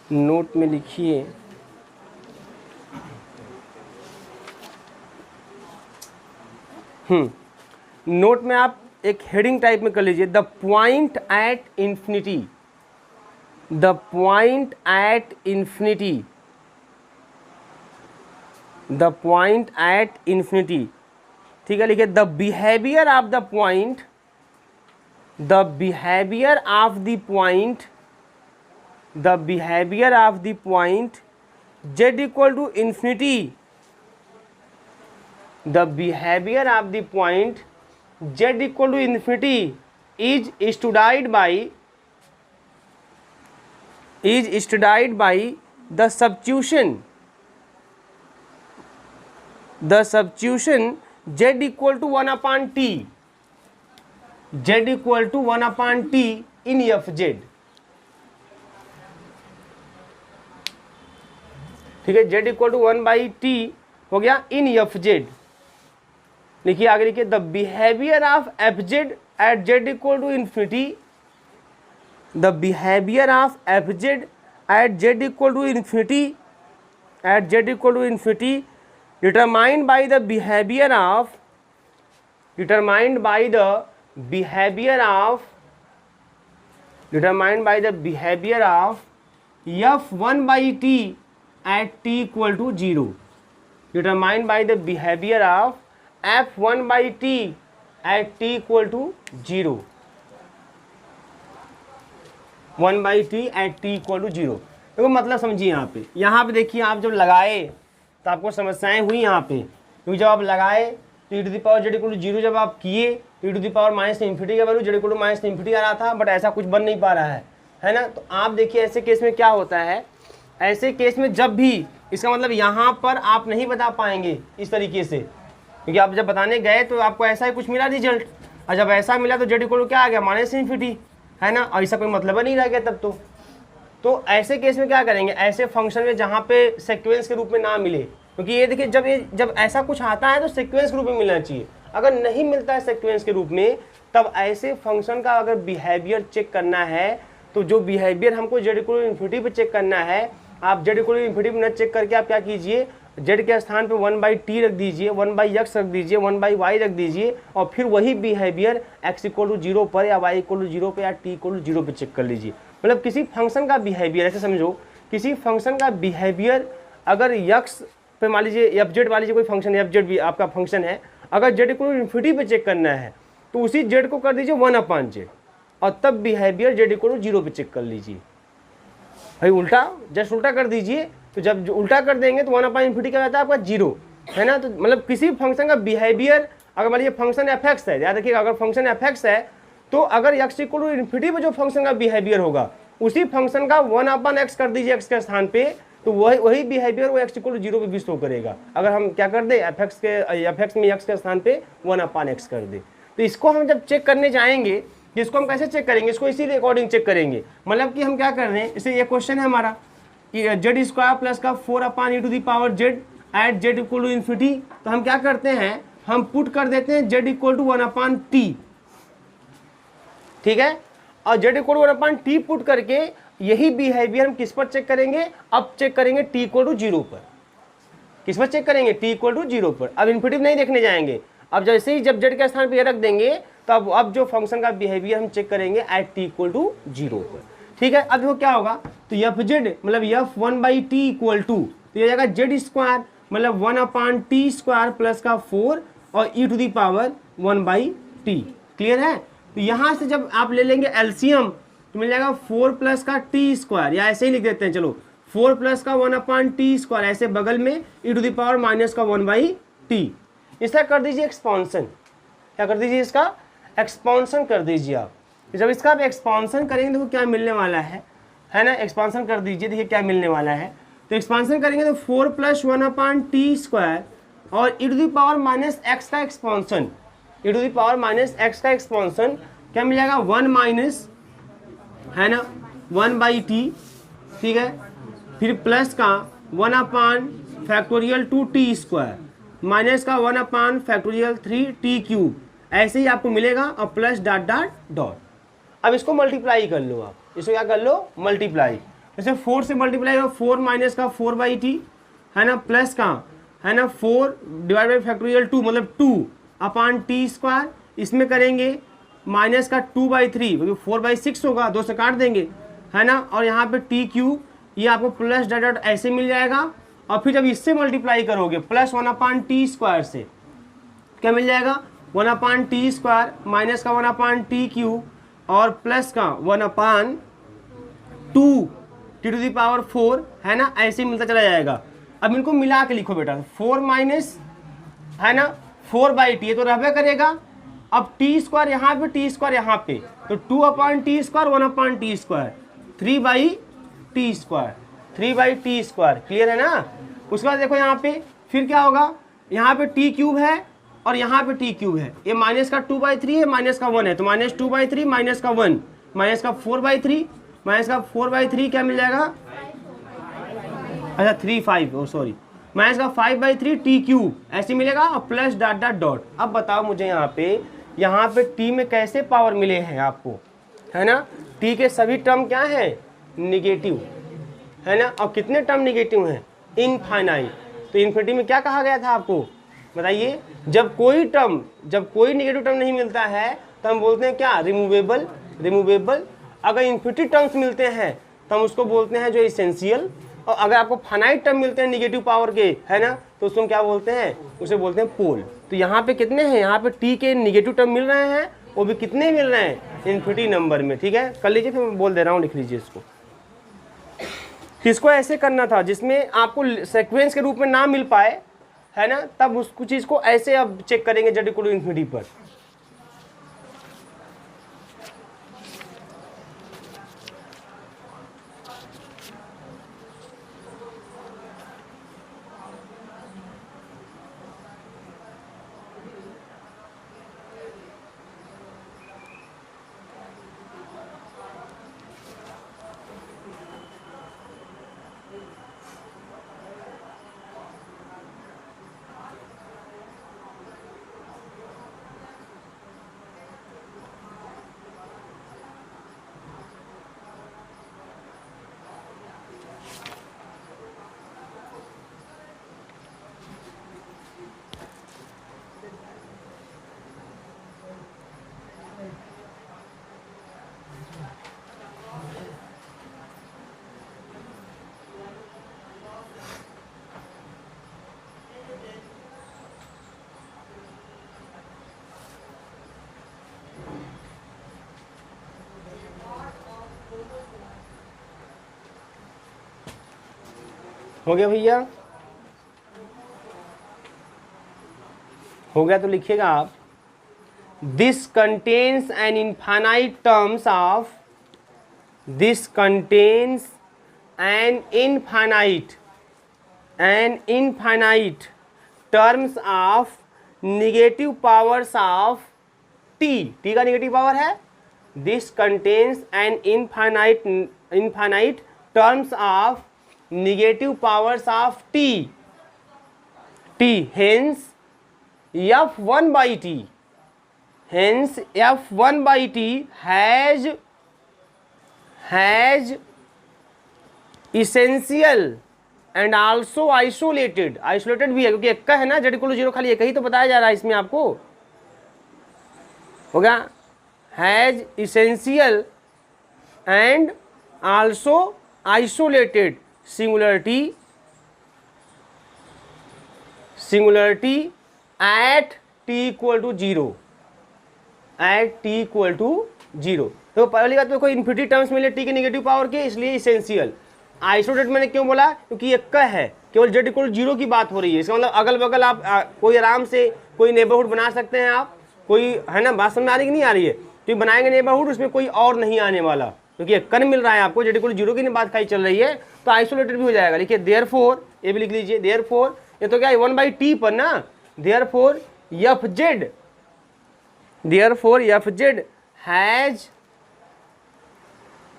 नोट में लिखिए। नोट में आप एक हेडिंग टाइप में कर लीजिए, the point at infinity, the point at infinity, the point at infinity, ठीक है। लिखिए the behaviour of the point, the behaviour of the point, the behaviour of the point z equal to infinity, the behaviour of the point z equal to infinity is studied by the substitution, the substitution z equal to 1/t, z equal to 1/t in f z, ठीक है। z equal to 1/t हो गया इन f Z. लिखिए आगे, लिखिए the behaviour of f z at z equal to infinity, the behaviour of f z at z equal to infinity, at z equal to infinity determined by the behavior of, determined by the behavior of, determined by the behavior of f1/t at t equal to 0, determined by the behavior of f1/t at t equal to 0, 1/t at t equal to 0। देखो मतलब समझिए, यहाँ पे देखिए, आप जब लगाए तो आपको समस्याएं हुई यहाँ पे, क्योंकि जब आप लगाए तो e to the power z equal to 0 जब आप किए तो e to the power minus infinity का value z equal to minus infinity आ रहा था, बट ऐसा कुछ बन नहीं पा रहा है ना। तो आप देखिए ऐसे केस में क्या होता है, ऐसे केस में जब भी, इसका मतलब यहाँ पर आप नहीं बता पाएंगे इस तरीके से, क्योंकि आप जब बताने गए तो आपको ऐसा ही कुछ मिला रिजल्ट, और जब ऐसा मिला तो z इक्वल टू क्या आ गया, माइनस इन्फिनिटी, है ना, और ऐसा कोई मतलब नहीं रह गया तब तो ऐसे केस में क्या करेंगे, ऐसे फंक्शन में जहाँ पे सीक्वेंस के रूप में ना मिले, क्योंकि ये देखिए जब ऐसा कुछ आता है तो सीक्वेंस के रूप में मिलना चाहिए, अगर नहीं मिलता है सीक्वेंस के रूप में, तब ऐसे फंक्शन का अगर बिहेवियर चेक करना है, तो जो बिहेवियर हमको z इक्वल टू इंफिनिटी पे चेक करना है, आप z इक्वल टू इंफिनिटी पे न चेक करके आप क्या कीजिए, z के स्थान पे 1/t रख दीजिए, 1/x रख दीजिए, 1/y रख दीजिए, और फिर वही बिहेवियर x इक्वल टू 0 पर या y इक्वल टू 0 पर या t इक्वल टू 0 पे चेक कर लीजिए। मतलब किसी फंक्शन का बिहेवियर, ऐसे समझो, किसी फंक्शन का बिहेवियर अगर x पे मान लीजिए एफ जेड, मान लीजिए कोई फंक्शन है, एफ जेड भी आपका फंक्शन है, अगर z इक्वल टू इंफिनिटी पे चेक करना है तो उसी z को कर दीजिए 1/z, और तब बिहेवियर z इक्वल टू 0 पे चेक कर लीजिए। भाई उल्टा, जस्ट उल्टा कर दीजिए, तो जब उल्टा कर देंगे तो 1/इंफिनिटी क्या रहता है आपका 0, है ना। तो मतलब किसी फंक्शन का बिहेवियर, अगर मान लीजिए फंक्शन एफ एक्स है, याद रखिएगा, अगर फंक्शन एफ एक्स है तो अगर x इक्वल टू इन्फिनिटी पे जो फंक्शन का बिहेवियर होगा उसी फंक्शन का 1/x कर दीजिए x के स्थान पे, तो वही बिहेवियर वो x इक्वल टू 0 पे भी शो करेगा। अगर हम क्या कर दे f(x) में x के स्थान पे 1/x कर दे, तो इसको हम जब चेक करने जाएंगे, इसको हम कैसे चेक करेंगे, इसको इसी अकॉर्डिंग चेक करेंगे। मतलब कि हम क्या कर रहे हैं, इसे ये क्वेश्चन है हमारा कि z² प्लस का 4/e⁻z at z equal to infinity, तो हम क्या करते हैं, हम पुट कर देते हैं z इक्वल टू 1/t, ठीक है। और z equal to 1/t put करके यही बिहेवियर हम किस पर चेक करेंगे, अब चेक करेंगे t इक्वल टू 0 पर। किस पर चेक करेंगे, t इक्वल टू 0 पर। अब इन्फिनिटी नहीं देखने जाएंगे, अब जैसे ही जब z के स्थान पर ये रख देंगे तो अब जो फंक्शन का बिहेवियर हम चेक करेंगे एट t इक्वल टू 0 पर, ठीक है। अब देखो क्या होगा, तो fz मतलब f1/t इक्वल टू, तो ये जाएगा z² मतलब 1/t² प्लस का 4 और e⁻1/t, क्लियर है। तो यहाँ से जब आप ले लेंगे एलसीएम तो मिल जाएगा 4 प्लस का t², या ऐसे ही लिख देते हैं, चलो 4 प्लस का 1/t², ऐसे बगल में e⁻⁻1/t। इसका कर दीजिए एक्सपांसन, क्या कर दीजिए, इसका एक्सपांसन कर दीजिए आप। जब इसका आप एक्सपांसन करेंगे देखो क्या मिलने वाला है ना, एक्सपांसन कर दीजिए, देखिए क्या मिलने वाला है। तो एक्सपांसन करेंगे तो 4 प्लस 1/t² और e⁻x का एक्सपांसन, e⁻x का एक्सपांसन क्या मिल जाएगा, 1 माइनस है ना 1/t, ठीक है। फिर प्लस का 1/2 माइनस का 1/3t³, ऐसे ही आपको मिलेगा, और प्लस डॉट डॉट डॉट। अब इसको मल्टीप्लाई कर लो आप, इसको क्या कर लो, मल्टीप्लाई। जैसे 4 से मल्टीप्लाई हो, 4 माइनस का 4/t है ना, प्लस का है ना 4 डिवाइड बाई फैक्टोरियल 2 मतलब 2/t², इसमें करेंगे माइनस का 2/3 क्योंकि 4/6 होगा, 2 से काट देंगे है ना, और यहाँ पे t³ ये आपको प्लस डॉट डॉट ऐसे मिल जाएगा। और फिर जब इससे मल्टीप्लाई करोगे प्लस 1/t² से क्या मिल जाएगा, 1/t² माइनस का 1/t³ और प्लस का 1/2t⁴ है ना, ऐसे मिलता चला जाएगा। अब इनको मिला के लिखो बेटा, 4 माइनस है ना 4/t, ये तो रहबे करेगा। अब t² यहाँ पे, t² यहाँ पे, तो 2/t², 1/t², 3/t², क्लियर है ना। उसके बाद देखो यहाँ पे फिर क्या होगा, यहाँ पे t³ है और यहाँ पे t³ है, ये माइनस का 2/3 है, माइनस का 1 है, तो माइनस 2/3 माइनस का 1 माइनस का 4/3 माइनस का 4/3 क्या मिल जाएगा, अच्छा 3/5 सॉरी, माइनस का 5/3 t³ ऐसे मिलेगा, और प्लस डॉट डॉट डॉट। अब बताओ मुझे यहाँ पे t में कैसे पावर मिले हैं आपको, है ना। t के सभी टर्म क्या है, निगेटिव है ना, और कितने टर्म निगेटिव हैं, इनफाइनाइट। तो इन्फिनिटी में क्या कहा गया था आपको बताइए, जब कोई निगेटिव टर्म नहीं मिलता है तो हम बोलते हैं क्या, रिमूवेबल। अगर इन्फिनिटी टर्म्स मिलते हैं तो हम उसको बोलते हैं जो इसेंशियल, और अगर आपको फाइनाइट टर्म मिलते हैं निगेटिव पावर के है ना, तो उसको क्या बोलते हैं, उसे बोलते हैं पोल। तो यहाँ पे कितने हैं, यहाँ पे t के निगेटिव टर्म मिल रहे हैं, वो भी कितने मिल रहे हैं, इन्फिनिटी नंबर में, ठीक है। कर लीजिए, फिर मैं बोल दे रहा हूँ, लिख लीजिए इसको। इसको ऐसे करना था जिसमें आपको सीक्वेंस के रूप में ना मिल पाए है ना, तब उसको चीज़ को ऐसे अब चेक करेंगे z इक्वल टू इन्फिनिटी पर। हो गया भैया, हो गया तो लिखिएगा आप this contains an infinite terms of, this contains an infinite terms of negative powers of T, T का नेगेटिव पावर है, this contains an infinite terms of negative powers of T, hence f1 by t, hence f1 by t has essential and also isolated, isolated भी है क्योंकि एक का है ना, z equal to 0 खाली एक ही तो बताया जा रहा है इसमें आपको, हो गया, has essential and also isolated singularity at t equal to 0, at t equal to 0। तो पहली बात तो कोई इन्फिनिटी टर्म्स मिले टी के नेगेटिव पावर के, इसलिए इसेंशियल। आइसोलेटेड मैंने क्यों बोला, क्योंकि एक का है, केवल z इक्वल टू 0 की बात हो रही है, इसका मतलब अगल बगल आप कोई आराम से कोई नेबरहुड बना सकते हैं आप, कोई है ना, बात समझ में आ रही कि नहीं आ रही है, तो बनाएंगे नेबरहुड, उसमें कोई और नहीं आने वाला, क्योंकि एक कन मिल रहा है आपको, z इक्वल टू 0 की बात खाई चल रही है, तो आइसोलेटेड भी हो जाएगा। लिखिए देयरफॉर, ये भी लिख लीजिए, देयरफॉर ये तो क्या है 1/t पर ना, देयरफॉर fz हैज,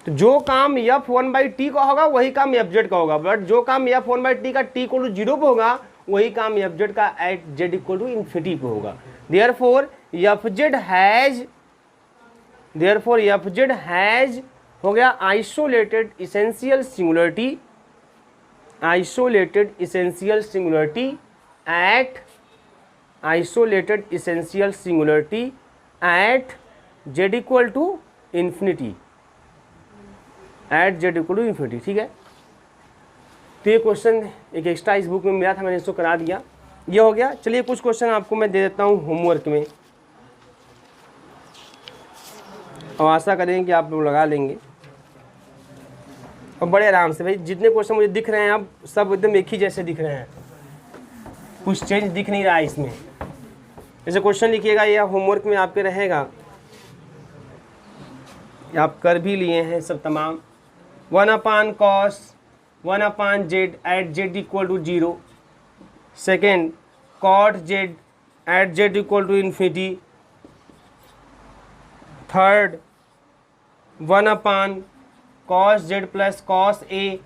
तो जो काम f1/t का होगा वही काम fz का होगा, बट जो काम f1/t का t इक्वल टू 0 पे होगा वही काम fz का at z equal to infinity पे होगा। देयरफॉर fz हैज हो गया isolated essential singularity, isolated essential singularity at z equal to infinity, at z equal to infinity, ठीक है। तो ये क्वेश्चन एक एक्स्ट्रा इस बुक में मिला था, मैंने इसको करा दिया, ये हो गया। चलिए कुछ क्वेश्चन आपको मैं दे देता हूँ होमवर्क में, और आशा करेंगे कि आप लोग लगा लेंगे और बड़े आराम से। भाई जितने क्वेश्चन मुझे दिख रहे हैं अब सब एकदम एक ही जैसे दिख रहे हैं, कुछ चेंज दिख नहीं रहा है इसमें। जैसे क्वेश्चन लिखिएगा, यह होमवर्क में आपके रहेगा, आप कर भी लिए हैं सब तमाम। 1/cos 1/z at z equal to 0, second cot z at z equal to infinity, third 1/cos z plus cos a,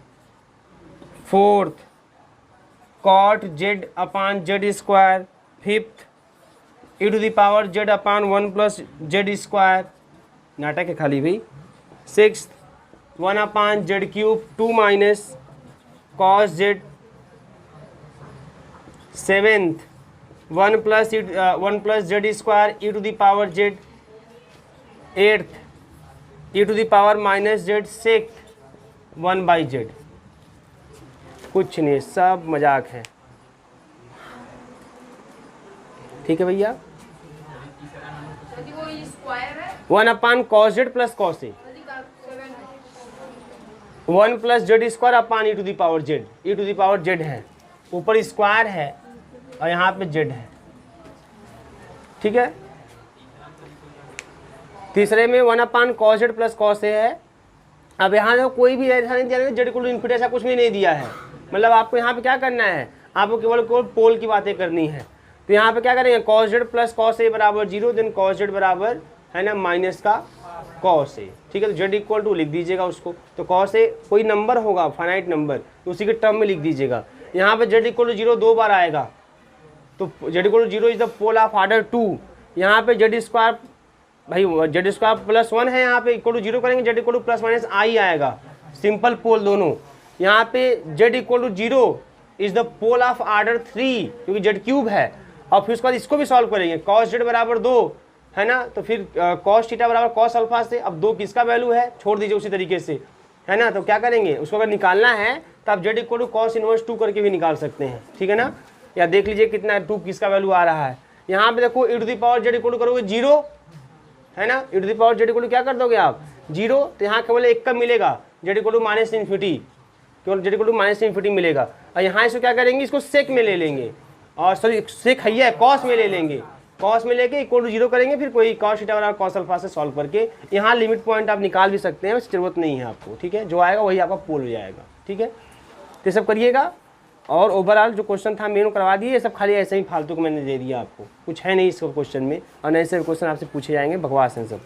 fourth cot z upon z square, fifth e to the power z upon 1 plus z square, नाटक है खाली भाई, sixth 1/z cube 2 minus cos z, seventh 1 plus z square e to the power z, eighth e to the power minus z, sec 1/z। कुछ नहीं, सब मजाक है, ठीक है भैया। 1/cos z plus cos a, 1 plus z square upon e to the power z, e to the power z है, ऊपर स्क्वायर है और यहाँ पे z है, ठीक है। तीसरे में 1/cos z plus cos a है। अब यहाँ देखो कोई भी ऐसा नहीं दिया, z इक्वल टू इन्फिनिटी ऐसा कुछ भी नहीं दिया है, मतलब आपको यहाँ पे क्या करना है, आपको केवल पोल की बातें करनी है। तो यहाँ पे क्या करेंगे, cos z plus cos a बराबर 0, देन cos z बराबर है ना माइनस का cos a, ठीक है। तो z इक्वल टू लिख दीजिएगा उसको, तो cos a कोई नंबर होगा फाइनाइट नंबर, तो उसी के टर्म में लिख दीजिएगा। यहाँ पे z इक्वल टू 0 2 बार आएगा, तो z equal to 0 is the pole of order 2। यहाँ पे z स्क्वायर भाई z स्क्वायर प्लस 1 है, यहाँ पे इक्वल टू 0 करेंगे z equal to plus minus i आएगा, सिंपल पोल दोनों। यहाँ पे z equal to 0 is the pole of order 3, क्योंकि z क्यूब है। और फिर उसके बाद इसको भी सॉल्व करेंगे, cos z बराबर 2 है ना, तो फिर cos थीटा बराबर cos अल्फा से, अब 2 किसका वैल्यू है छोड़ दीजिए उसी तरीके से, है ना। तो क्या करेंगे, उसको अगर निकालना है तो आप z equal to cos inverse 2 करके भी निकाल सकते हैं, ठीक है ना। या देख लीजिए कितना 2 किसका वैल्यू आ रहा है। यहाँ पे देखो e to the power z equal to करोगे 0 है ना, e to the power z equal to क्या कर दोगे आप 0, तो यहाँ केवल एक का मिलेगा z equal to minus infinity, केवल z equal to minus infinity मिलेगा। और यहाँ इसको क्या करेंगे, इसको सेक में ले लेंगे, और सॉरी सेक है कॉस में ले लेंगे, कॉस में लेके इक्वल टू 0 करेंगे, फिर कोई कॉस थीटा बराबर कॉस अल्फा से सॉल्व करके यहाँ लिमिट पॉइंट आप निकाल भी सकते हैं, बस जरूरत नहीं है आपको, ठीक है। जो आएगा वही आपका पोल हो जाएगा, ठीक है। तो सब करिएगा, और ओवरऑल जो क्वेश्चन था मेनू करवा दिए, ये सब खाली ऐसे ही फालतू को मैंने दे दिया आपको, कुछ है नहीं इस क्वेश्चन में, और नए से क्वेश्चन आपसे पूछे जाएंगे, बकवास हैं सब।